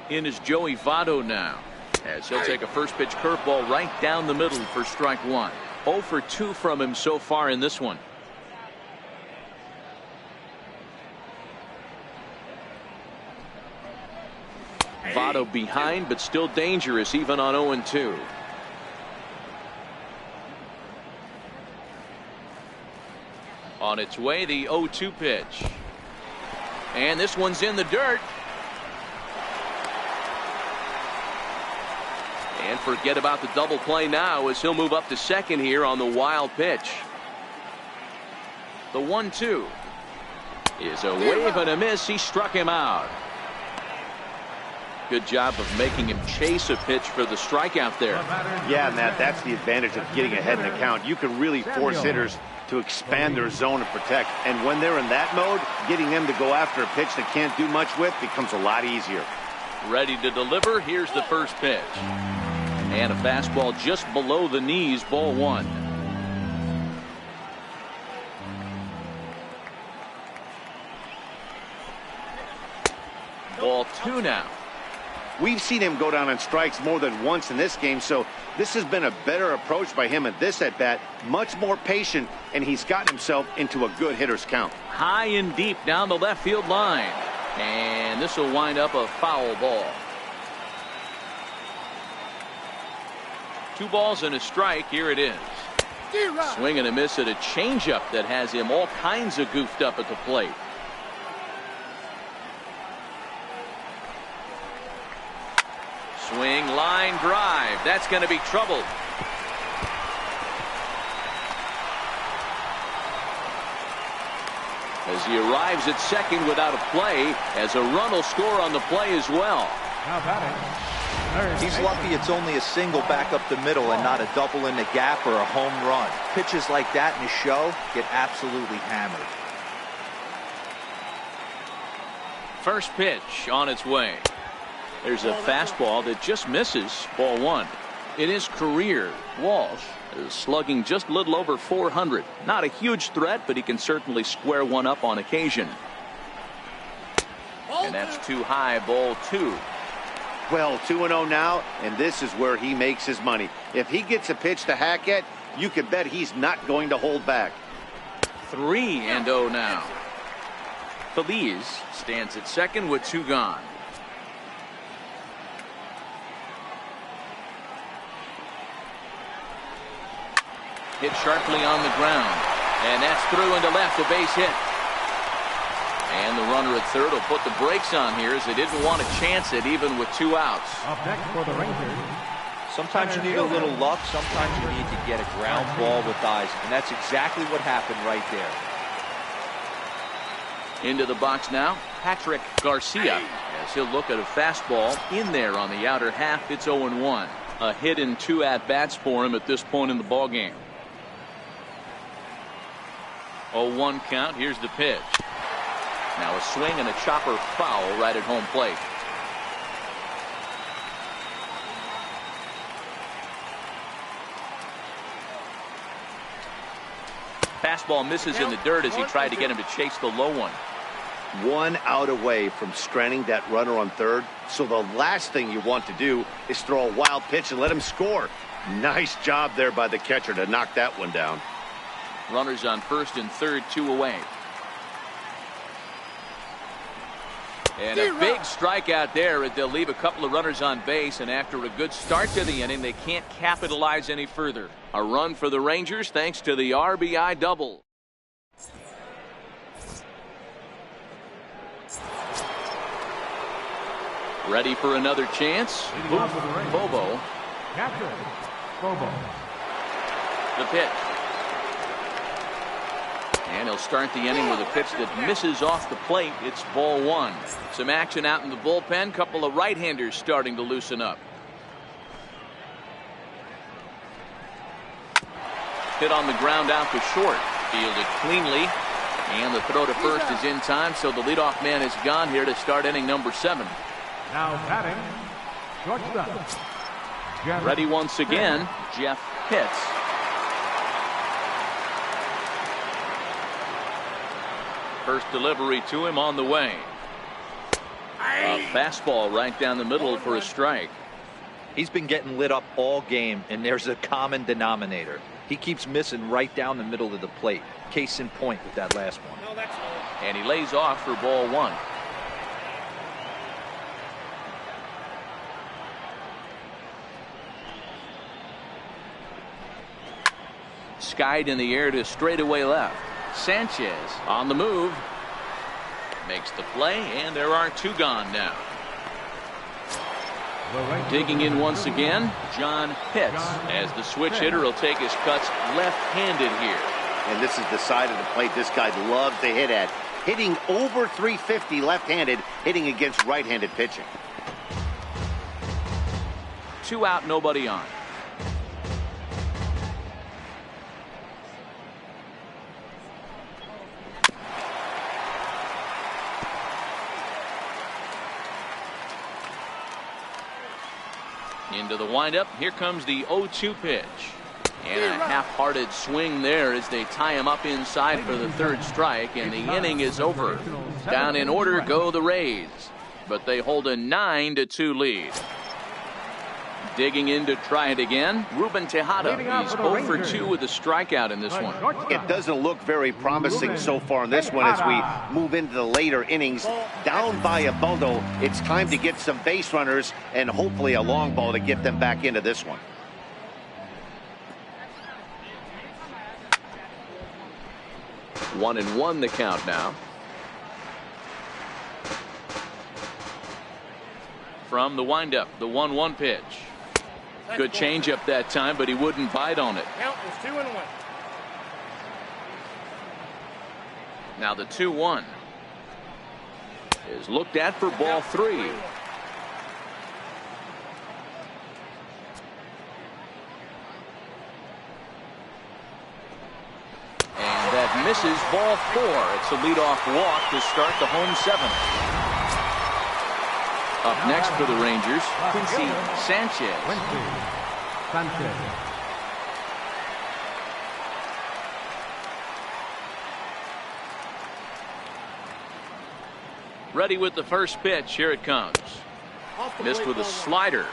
In is Joey Votto now, as he'll take a first pitch curveball right down the middle for strike 1. 0 for 2 from him so far in this one. Votto behind, but still dangerous even on 0-2. On its way, the 0-2 pitch. And this one's in the dirt. And forget about the double play now as he'll move up to second here on the wild pitch. The 1-2 is a wave and a miss. He struck him out. Good job of making him chase a pitch for the strikeout there. Yeah, Matt, that's the advantage of getting ahead in the count. You can really force hitters to expand their zone and protect. And when they're in that mode, getting them to go after a pitch they can't do much with becomes a lot easier. Ready to deliver. Here's the first pitch. And a fastball just below the knees, ball 1. Ball 2 now. We've seen him go down on strikes more than once in this game, so this has been a better approach by him at this at-bat. Much more patient, and he's gotten himself into a good hitter's count. High and deep down the left field line. And this will wind up a foul ball. 2 balls and a strike. Here it is. Swing and a miss at a changeup that has him all kinds of goofed up at the plate. Swing, line drive. That's going to be trouble. As he arrives at second without a play, as a run will score on the play as well. Now batting. He's lucky it's only a single back up the middle and not a double in the gap or a home run. Pitches like that in the show get absolutely hammered. First pitch on its way. There's a fastball that just misses, ball 1. In his career, Walsh is slugging just a little over 400. Not a huge threat, but he can certainly square one up on occasion. And that's too high, ball 2. Well, 2-0 now, and this is where he makes his money. If he gets a pitch to hack at, you can bet he's not going to hold back. 3-0 now. Feliz stands at second with 2 gone. Hit sharply on the ground, and that's through into left, a base hit. And the runner at third will put the brakes on here as they didn't want to chance it even with 2 outs. Up next for the Rangers. Sometimes you need a little luck. Sometimes you need to get a ground ball with eyes. And that's exactly what happened right there. Into the box now, Patrick Garcia, as he'll look at a fastball in there on the outer half. It's 0-1. A hit in 2 at-bats for him at this point in the ballgame. 0-1 count. Here's the pitch. Now a swing and a chopper foul right at home plate. Fastball misses in the dirt as he tried to get him to chase the low one. 1 out away from stranding that runner on third. So the last thing you want to do is throw a wild pitch and let him score. Nice job there by the catcher to knock that one down. Runners on first and third, 2 away. And a big strikeout there. They'll leave a couple of runners on base, and after a good start to the inning, they can't capitalize any further. A run for the Rangers thanks to the RBI double. Ready for another chance. Bobo. Catcher, Bobo. The pitch. And he'll start the inning with a pitch that misses off the plate. It's ball one. Some action out in the bullpen. Couple of right-handers starting to loosen up. Hit on the ground out to short. Fielded cleanly. And the throw to first is in time, so the leadoff man is gone here to start inning number 7. Now batting, shortstop. Jeff Ready once again, Jeff Pitts. First delivery to him on the way. A fastball right down the middle for a strike. He's been getting lit up all game, and there's a common denominator. He keeps missing right down the middle of the plate. Case in point with that last one. And he lays off for ball one. Skied in the air to straightaway left. Sanchez on the move. Makes the play, and there are 2 gone now. Digging in once again, John Pitts. As the switch hitter will take his cuts left-handed here. And this is the side of the plate this guy loves to hit at. Hitting over 350 left-handed, hitting against right-handed pitching. 2 out, nobody on. Into the windup. Here comes the 0-2 pitch. And a half-hearted swing there as they tie him up inside for the 3rd strike, and the inning is over. Down in order go the Rays, but they hold a 9-2 lead. Digging in to try it again, Ruben Tejada. He's 0 for 2 with a strikeout in this one. It doesn't look very promising so far in this one as we move into the later innings. Down by a bundle, it's time to get some base runners and hopefully a long ball to get them back into this one. One and one the count now. From the windup, the 1-1 pitch. Good changeup that time, but he wouldn't bite on it. Count was 2-1. Now the 2-1 is looked at for ball 3. And that misses ball 4. It's a leadoff walk to start the home 7th. Up next for the Rangers, Quincy Sanchez. Ready with the first pitch. Here it comes. Missed with a slider.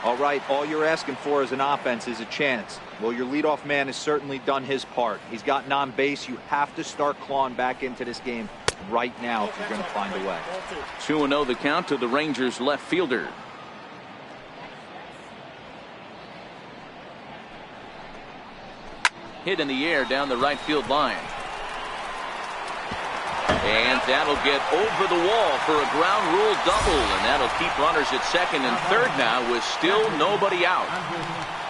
All right, all you're asking for as an offense is a chance. Well, your leadoff man has certainly done his part. He's gotten on base. You have to start clawing back into this game right now if you're going to find a way. 2-0 the count to the Rangers left fielder. Hit in the air down the right field line. And that'll get over the wall for a ground rule double, and that'll keep runners at second and third now with still nobody out.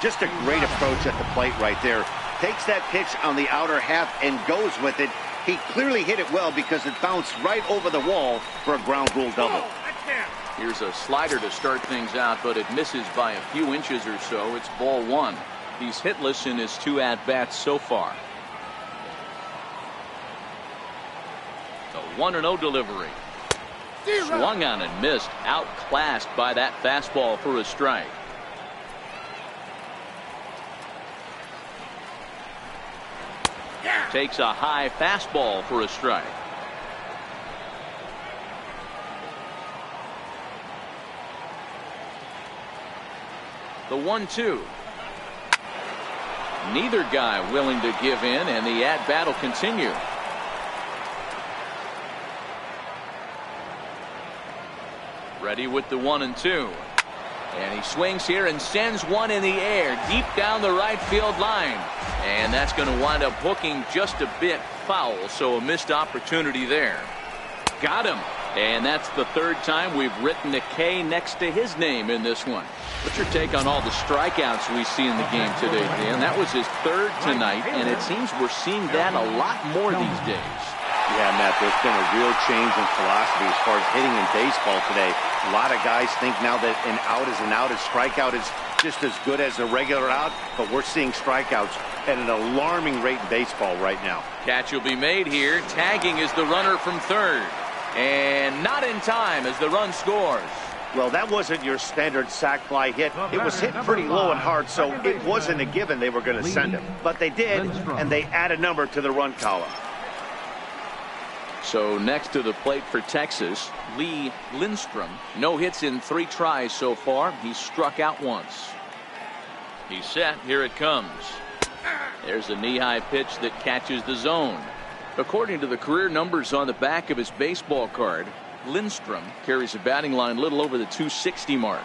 Just a great approach at the plate right there. Takes that pitch on the outer half and goes with it. He clearly hit it well because it bounced right over the wall for a ground rule double. Here's a slider to start things out, but it misses by a few inches or so. It's ball 1. He's hitless in his 2 at-bats so far. The 1-0 delivery. Swung on and missed. Outclassed by that fastball for a strike. Takes a high fastball for a strike. The 1-2. Neither guy willing to give in, and the at-bat will continue. Ready with the 1-2. And he swings here and sends one in the air deep down the right field line. And that's going to wind up hooking just a bit foul, so a missed opportunity there. Got him. And that's the third time we've written a K next to his name in this one. What's your take on all the strikeouts we see in the game today, Dan? That was his third tonight, and it seems we're seeing that a lot more these days. Yeah, Matt, there's been a real change in philosophy as far as hitting in baseball today. A lot of guys think now that an out is an out, a strikeout is just as good as a regular out, but we're seeing strikeouts at an alarming rate in baseball right now. Catch will be made here. Tagging is the runner from third. And not in time as the run scores. Well, that wasn't your standard sac fly hit. It was hit pretty low and hard, so it wasn't a given they were going to send him. But they did, and they add a number to the run column. So next to the plate for Texas, Lee Lindstrom. No hits in 3 tries so far. He's struck out once. He's set. Here it comes. There's a knee-high pitch that catches the zone. According to the career numbers on the back of his baseball card, Lindstrom carries a batting line little over the 260 mark.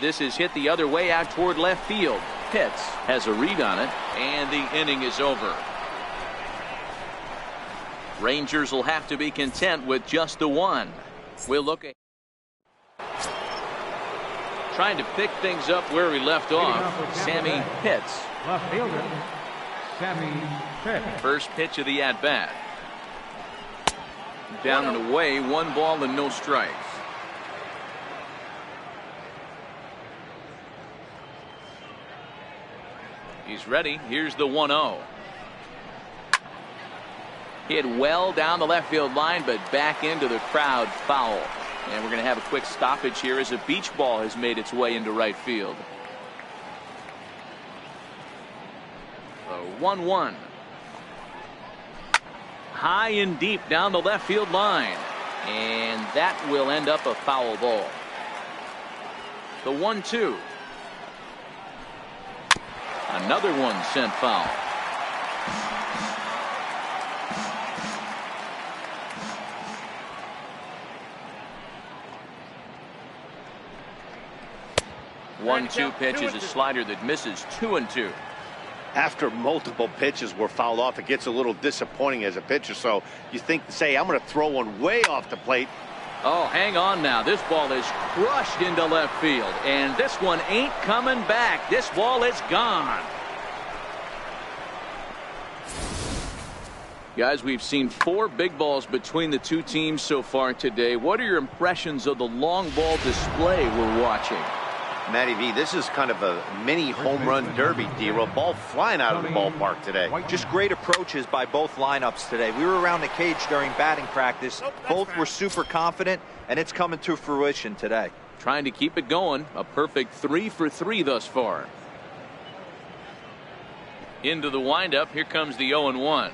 This is hit the other way out toward left field. Pitts has a read on it, and the inning is over. Rangers will have to be content with just the one. We'll look at trying to pick things up where we left off. Sammy Pitts. Left fielder, Sammy Pitts. First pitch of the at-bat. Down and away, 1 ball and no strikes. He's ready. Here's the 1-0. Hit well down the left field line, but back into the crowd, foul. And we're going to have a quick stoppage here as a beach ball has made its way into right field. 1-1. High and deep down the left field line. And that will end up a foul ball. The 1-2. Another one sent foul. One-two pitch is a slider that misses. 2-2. After multiple pitches were fouled off, it gets a little disappointing as a pitcher. So you think, say, I'm going to throw one way off the plate. Oh, hang on now. This ball is crushed into left field, and this one ain't coming back. This ball is gone. Guys, we've seen 4 big balls between the two teams so far today. What are your impressions of the long ball display we're watching? Matty V, this is kind of a mini home run derby, D-Roll. Ball flying out of the ballpark today. Just great approaches by both lineups today. We were around the cage during batting practice. Both were super confident, and it's coming to fruition today. Trying to keep it going. A perfect 3 for 3 thus far. Into the windup. Here comes the 0-1.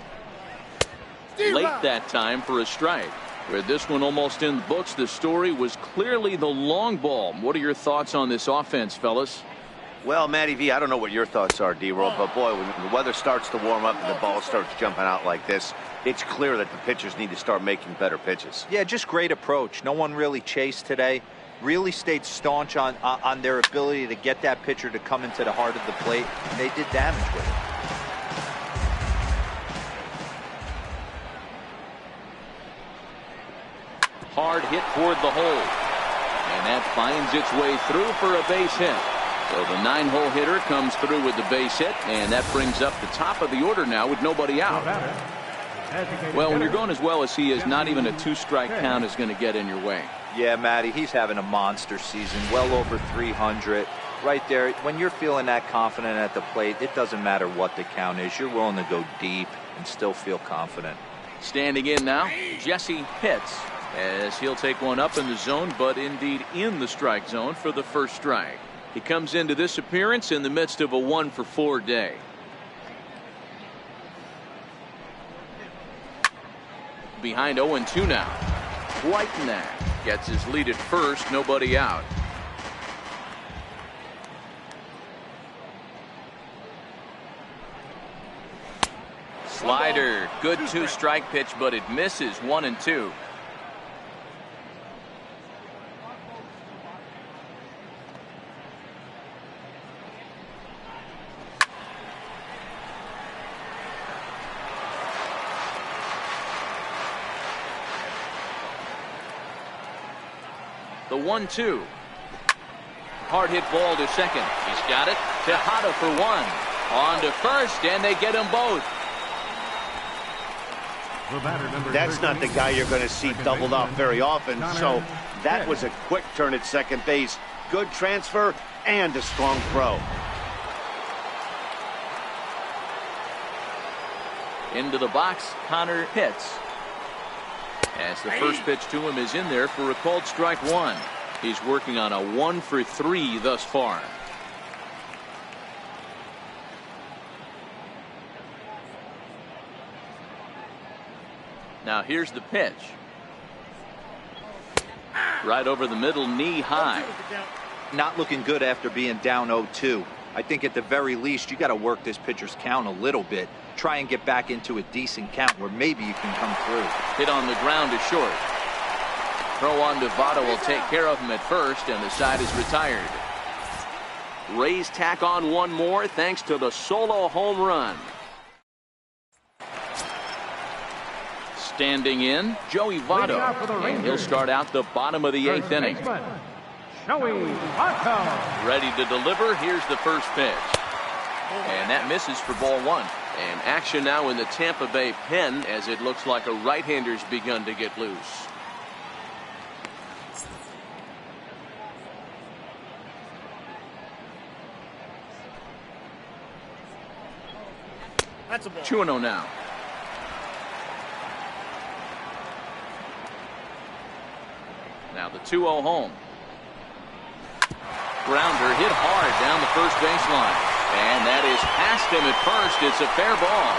Late that time for a strike. With this one almost in the books, the story was clearly the long ball. What are your thoughts on this offense, fellas? Well, Matty V, I don't know what your thoughts are, D-Roll, but boy, when the weather starts to warm up and the ball starts jumping out like this, it's clear that the pitchers need to start making better pitches. Yeah, just great approach. No one really chased today. Really stayed staunch on their ability to get that pitcher to come into the heart of the plate. They did damage with it. Hard hit toward the hole. And that finds its way through for a base hit. So the 9-hole hitter comes through with the base hit, and that brings up the top of the order now with nobody out. Well, when you're going as well as he is, not even a 2-strike count is going to get in your way. Yeah, Matty, he's having a monster season, well over 300. Right there, when you're feeling that confident at the plate, it doesn't matter what the count is. You're willing to go deep and still feel confident. Standing in now, Jesse Pitts, as he'll take one up in the zone, but indeed in the strike zone for the first strike. He comes into this appearance in the midst of a 1-for-4 day. Behind 0-2 now. Whitenack gets his lead at first, nobody out. Slider, good 2-strike pitch, but it misses. 1-2. The 1-2. Hard hit ball to second. He's got it. Tejada for one. On to first, and they get them both. That's not the guy you're going to see doubled off very often, so that was a quick turn at second base. Good transfer and a strong throw. Into the box, Connor Pitts. As the first pitch to him is in there for a called strike one. He's working on a 1-for-3 thus far. Now here's the pitch. Right over the middle, knee high. Not looking good after being down 0-2. I think at the very least you got to work this pitcher's count a little bit. Try and get back into a decent count where maybe you can come through. Hit on the ground to short. Throw on to Votto will take care of him at first, and the side is retired. Rays tack on one more thanks to the solo home run. Standing in, Joey Votto, and he'll start out the bottom of the 8th inning. Joey Votto. Ready to deliver. Here's the first pitch. And that misses for ball one. And action now in the Tampa Bay pen as it looks like a right-hander's begun to get loose. That's a ball. 2-0 now. Now the 2-0 home. Grounder hit hard down the first baseline. And that is past him at first. It's a fair ball.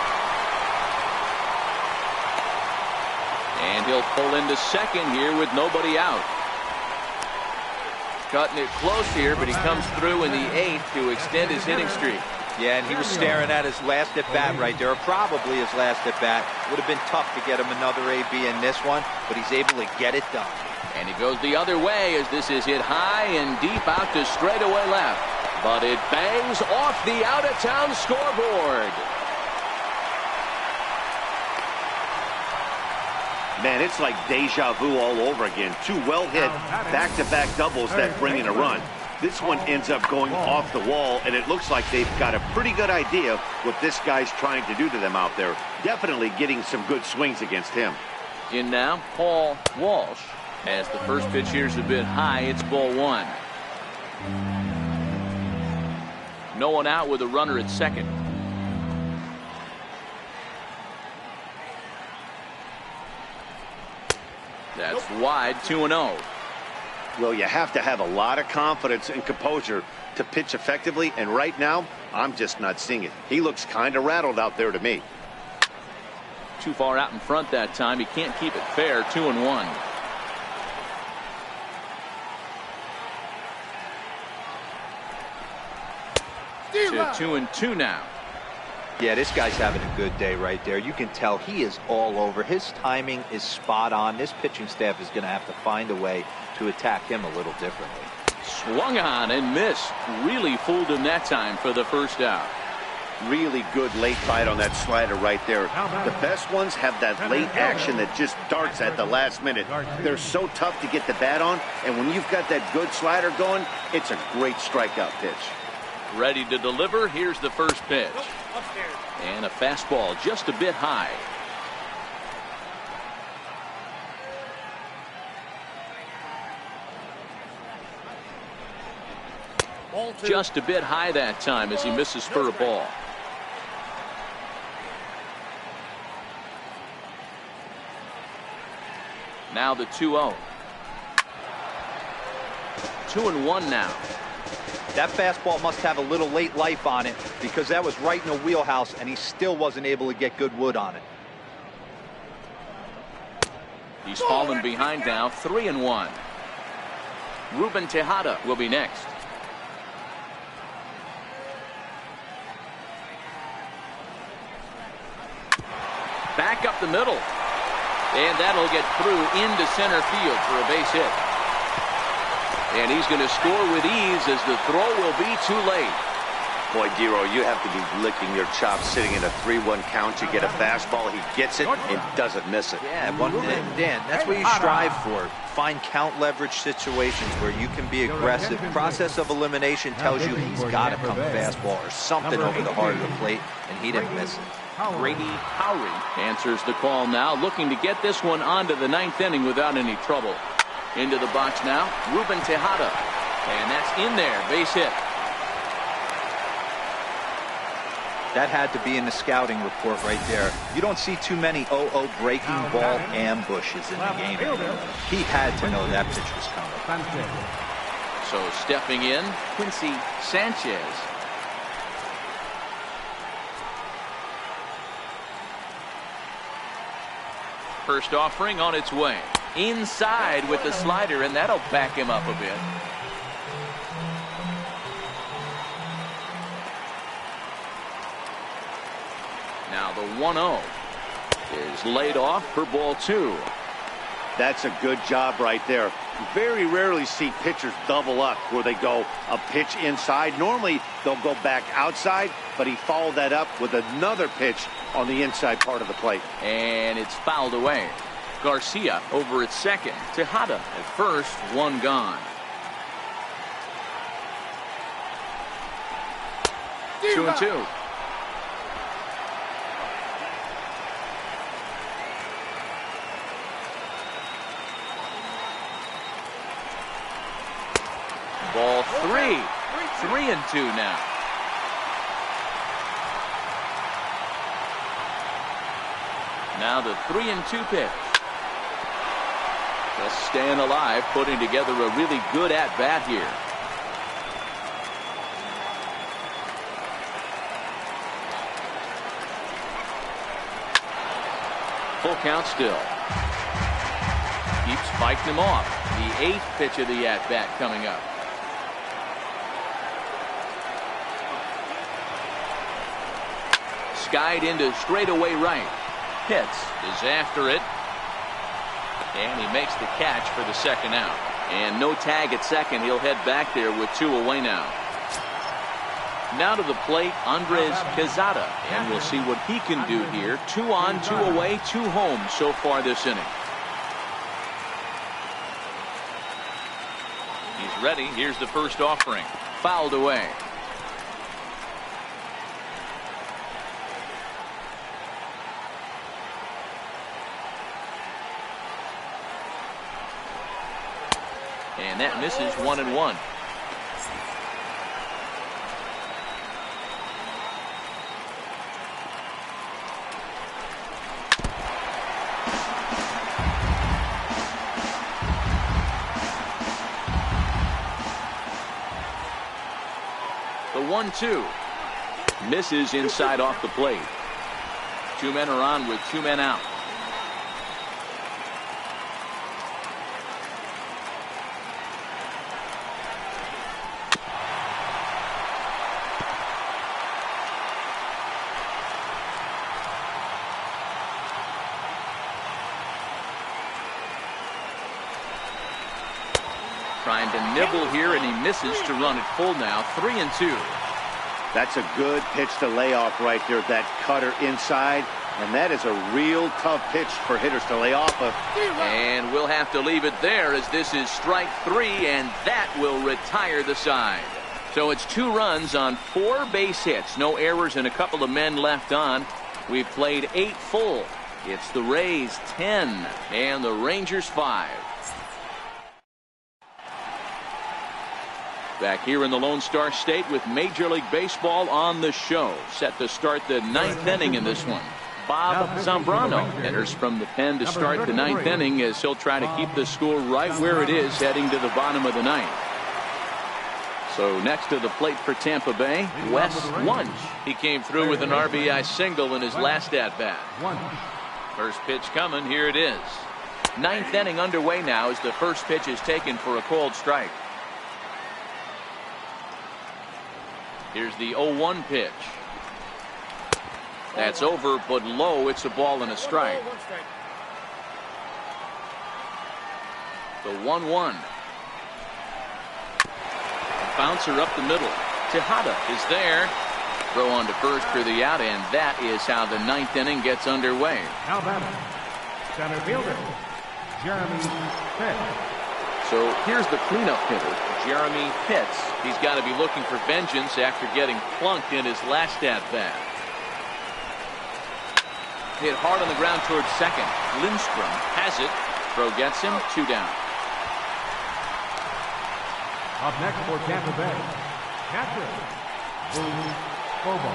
And he'll pull into second here with nobody out. Cutting it close here, but he comes through in the 8th to extend his hitting streak. Yeah, and he was staring at his last at bat right there, or probably his last at bat. Would have been tough to get him another AB in this one, but he's able to get it done. And he goes the other way as this is hit high and deep out to straightaway left. But it bangs off the out-of-town scoreboard. Man, it's like deja vu all over again. Two well-hit back-to-back doubles that bring in a run. This one ends up going off the wall, and it looks like they've got a pretty good idea what this guy's trying to do to them out there. Definitely getting some good swings against him. In now, Paul Walsh. As the first pitch here's a bit high, it's ball one. No one out with a runner at second. That's wide, 2-0. Well, you have to have a lot of confidence and composure to pitch effectively, and right now, I'm just not seeing it. He looks kind of rattled out there to me. Too far out in front that time. He can't keep it fair, 2-1. To 2-2 now. Yeah, this guy's having a good day right there. You can tell he is all over. His timing is spot on. This pitching staff is going to have to find a way to attack him a little differently. Swung on and missed. Really fooled him that time for the first out. Really good late bite on that slider right there. The best ones have that late action that just darts at the last minute. They're so tough to get the bat on, and when you've got that good slider going, it's a great strikeout pitch. Ready to deliver. Here's the first pitch. And a fastball just a bit high. Just a bit high that time as he misses for a ball. Now the 2-0. 2-1 now. That fastball must have a little late life on it because that was right in the wheelhouse and he still wasn't able to get good wood on it. He's fallen behind now, 3-1. Ruben Tejada will be next. Back up the middle. And that'll get through into center field for a base hit. And he's going to score with ease as the throw will be too late. Boy, Dero, you have to be licking your chops sitting in a 3-1 count. You get a fastball, he gets it and doesn't miss it. Yeah, Dan, that's what you strive for. Find count leverage situations where you can be aggressive. Process of elimination tells you he's got to come fastball or something over the heart of the plate, and he didn't miss it. Grady Howry answers the call now, looking to get this one onto the 9th inning without any trouble. Into the box now, Ruben Tejada. And that's in there, base hit. That had to be in the scouting report right there. You don't see too many 0-0 breaking ball ambushes in the game. He had to know that pitch was coming. So stepping in, Quincy Sanchez. First offering on its way. Inside with the slider, and that'll back him up a bit. Now the 1-0 is laid off for ball 2. That's a good job right there. You very rarely see pitchers double up where they go a pitch inside. Normally they'll go back outside, but he followed that up with another pitch on the inside part of the plate. And it's fouled away. Garcia over at second. Tejada at first, one gone. 2-2. Ball 3. 3-2 now. Now the 3-2 pitch. Just staying alive, putting together a really good at-bat here. Full count still. Keeps fighting him off. The 8th pitch of the at-bat coming up. Skied into straightaway right. Pitts is after it. And he makes the catch for the second out. And no tag at second. He'll head back there with 2 away now. Now to the plate, Andres Quezada. And we'll see what he can do here. 2 on, 2 away, 2 home so far this inning. He's ready. Here's the first offering. Fouled away. And that misses 1-1. The 1-2 misses inside off the plate. 2 men are on with 2 men out. Trying to nibble here, and he misses to run it full now. 3-2. That's a good pitch to lay off right there. That cutter inside. And that is a real tough pitch for hitters to lay off of. And we'll have to leave it there as this is strike 3, and that will retire the side. So it's 2 runs on 4 base hits. No errors and a couple of men left on. We've played 8 full. It's the Rays 10 and the Rangers 5. Back here in the Lone Star State with Major League Baseball on the show. Set to start the 9th inning in this one. Bob Zambrano enters from the pen to start the 9th inning as he'll try to keep the score right where it is heading to the bottom of the 9th. So next to the plate for Tampa Bay, Wes Wunsch. He came through with an RBI single in his last at-bat. First pitch coming. Here it is. 9th inning underway now as the first pitch is taken for a called strike. Here's the 0-1 pitch. That's over, but low. It's a ball and a strike. The 1-1. A bouncer up the middle. Tejada is there. Throw on to first for the out, and that is how the ninth inning gets underway. Now batting, center fielder, Jeremy Pitts. So here's the cleanup hitter, Jeremy Pitts. He's got to be looking for vengeance after getting plunked in his last at-bat. Hit hard on the ground towards second. Lindstrom has it. Throw gets him. 2 down. Up next for Tampa Bay, catcher, Booth Bobo.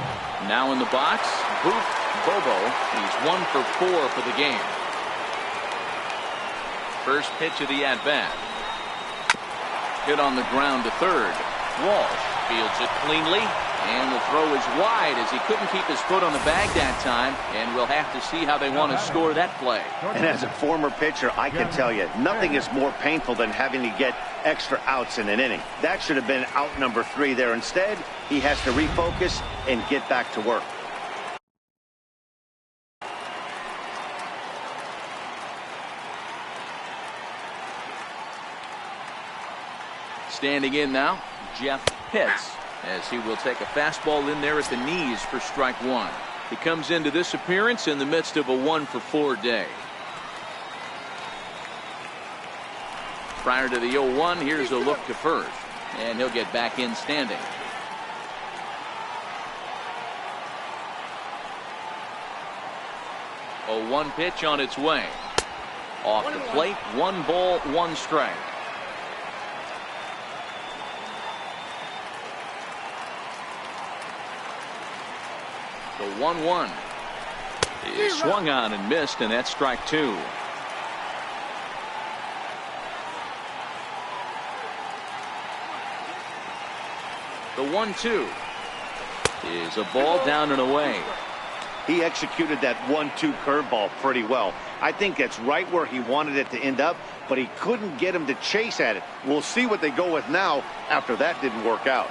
Now in the box, Booth Bobo. He's 1 for 4 for the game. First pitch of the at-bat. Hit on the ground to third. Walsh fields it cleanly, and the throw is wide as he couldn't keep his foot on the bag that time, and we'll have to see how they want to score that play. And as a former pitcher, I can tell you, nothing is more painful than having to get extra outs in an inning. That should have been out number 3 there. Instead, he has to refocus and get back to work. Standing in now, Jeff Pitts, as he will take a fastball in there at the knees for strike 1. He comes into this appearance in the midst of a 1 for 4 day. Prior to the 0-1, here's a look to first, and he'll get back in standing. A 1 pitch on its way. Off the plate, 1 ball, 1 strike. The 1-1 is swung on and missed, and that's strike 2. The 1-2 is a ball down and away. He executed that 1-2 curveball pretty well. I think that's right where he wanted it to end up, but he couldn't get him to chase at it. We'll see what they go with now after that didn't work out.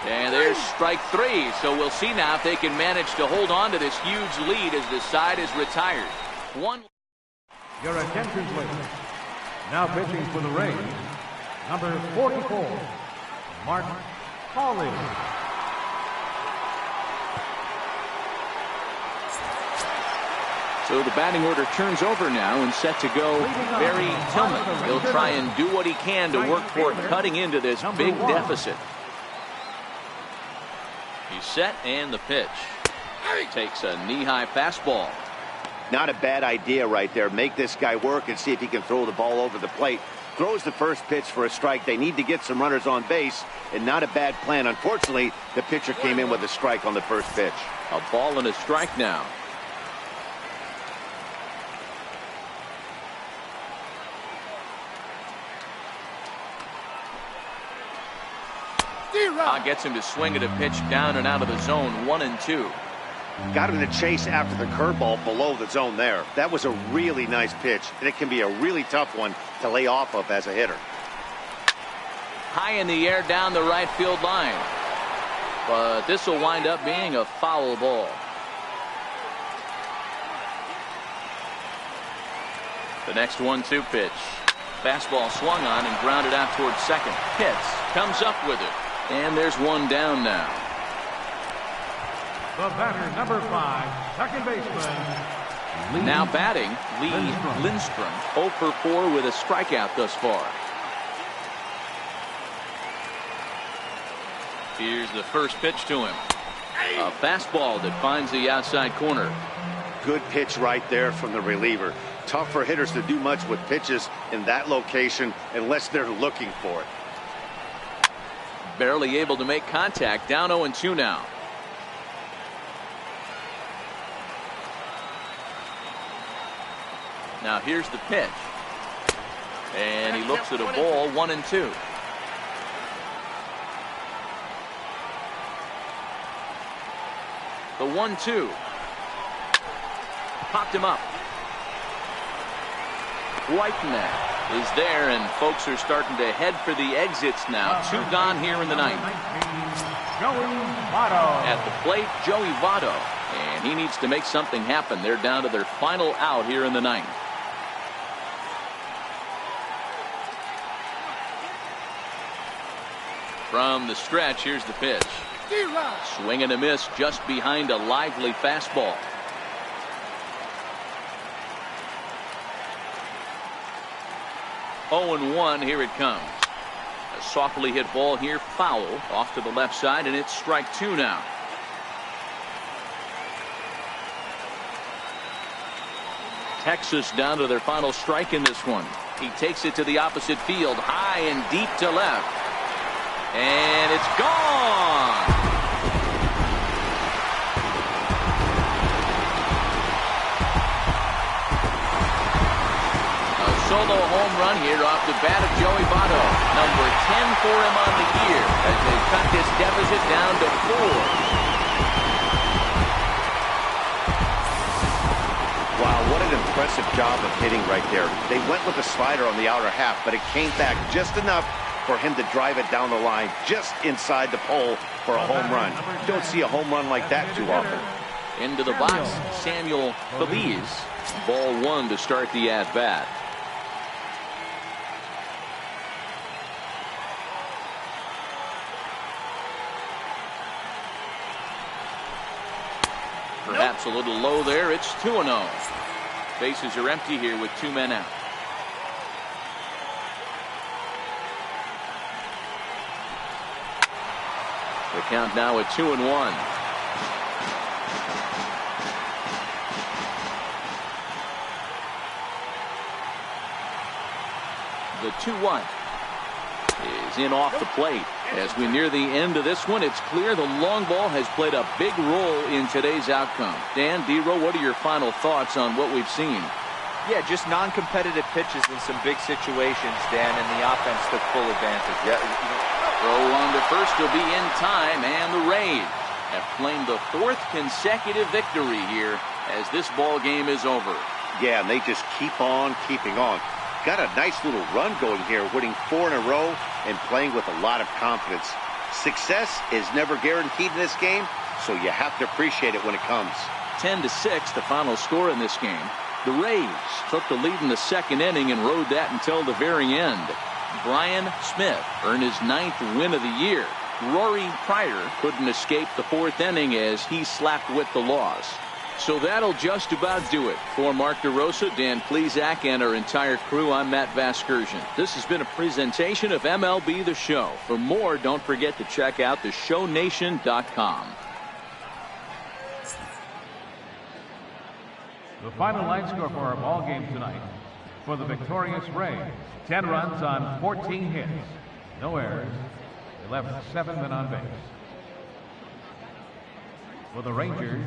And there's strike 3, so we'll see now if they can manage to hold on to this huge lead as the side is retired. Your attention, please. Now pitching for the Rays, number 44, Mark Hawley. So the batting order turns over now and set to go Barry Tillman. He'll try and do what he can to work toward cutting into this big deficit. He's set, and the pitch. Takes a knee-high fastball. Not a bad idea right there. Make this guy work and see if he can throw the ball over the plate. Throws the first pitch for a strike. They need to get some runners on base, and not a bad plan. Unfortunately, the pitcher came in with a strike on the first pitch. A ball and a strike now. Gets him to swing at a pitch down and out of the zone. 1-2. Got him to chase after the curveball below the zone there. That was a really nice pitch, and it can be a really tough one to lay off of as a hitter. High in the air down the right field line. But this will wind up being a foul ball. The next 1-2 pitch. Fastball swung on and grounded out towards second. Pitts comes up with it. And there's 1 down now. The batter, number 5, second baseman. Now batting, Lee Lindstrom. 0 for 4 with a strikeout thus far. Here's the first pitch to him. A fastball that finds the outside corner. Good pitch right there from the reliever. Tough for hitters to do much with pitches in that location unless they're looking for it. Barely able to make contact. Down 0-2 now. Now here's the pitch. And he looks at a ball. 1-2. The 1-2. Popped him up. Whiteman is there, and folks are starting to head for the exits now. 2 gone here in the ninth. Joey Votto. At the plate, Joey Votto. And he needs to make something happen. They're down to their final out here in the ninth. From the stretch, here's the pitch. Swing and a miss just behind a lively fastball. Oh, and 1, here it comes. A softly hit ball here, foul off to the left side, and it's strike 2 now. Texas down to their final strike in this one. He takes it to the opposite field, high and deep to left. And it's gone. A solo home run here off the bat of Joey Votto. Number 10 for him on the year as they cut this deficit down to 4. Wow, what an impressive job of hitting right there. They went with the slider on the outer half, but it came back just enough for him to drive it down the line just inside the pole for a home run. You don't see a home run like that too often. Into the box, Samuel Feliz. Ball 1 to start the at-bat. Perhaps a little low there. It's 2-0. Bases are empty here with 2 men out. The count now at 2-1. The 2-1 is in off the plate. As we near the end of this one, it's clear the long ball has played a big role in today's outcome. Dan, D-Row, what are your final thoughts on what we've seen? Yeah, just non-competitive pitches in some big situations, Dan, and the offense took full advantage. Yeah. Throw on to first will be in time, and the Rays have claimed the 4th consecutive victory here as this ball game is over. Yeah, and they just keep on keeping on. Got a nice little run going here, winning 4 in a row and playing with a lot of confidence. Success is never guaranteed in this game, so you have to appreciate it when it comes. 10-6, the final score in this game. The Rays took the lead in the 2nd inning and rode that until the very end. Brian Smith earned his 9th win of the year. Rory Pryor couldn't escape the 4th inning as he slapped with the loss. So that'll just about do it. For Mark DeRosa, Dan Plesac, and our entire crew, I'm Matt Vasgersian. This has been a presentation of MLB The Show. For more, don't forget to check out theshownation.com. The final line score for our ball game tonight. For the victorious Rays, 10 runs on 14 hits. No errors. They left 7 men on base. For the Rangers,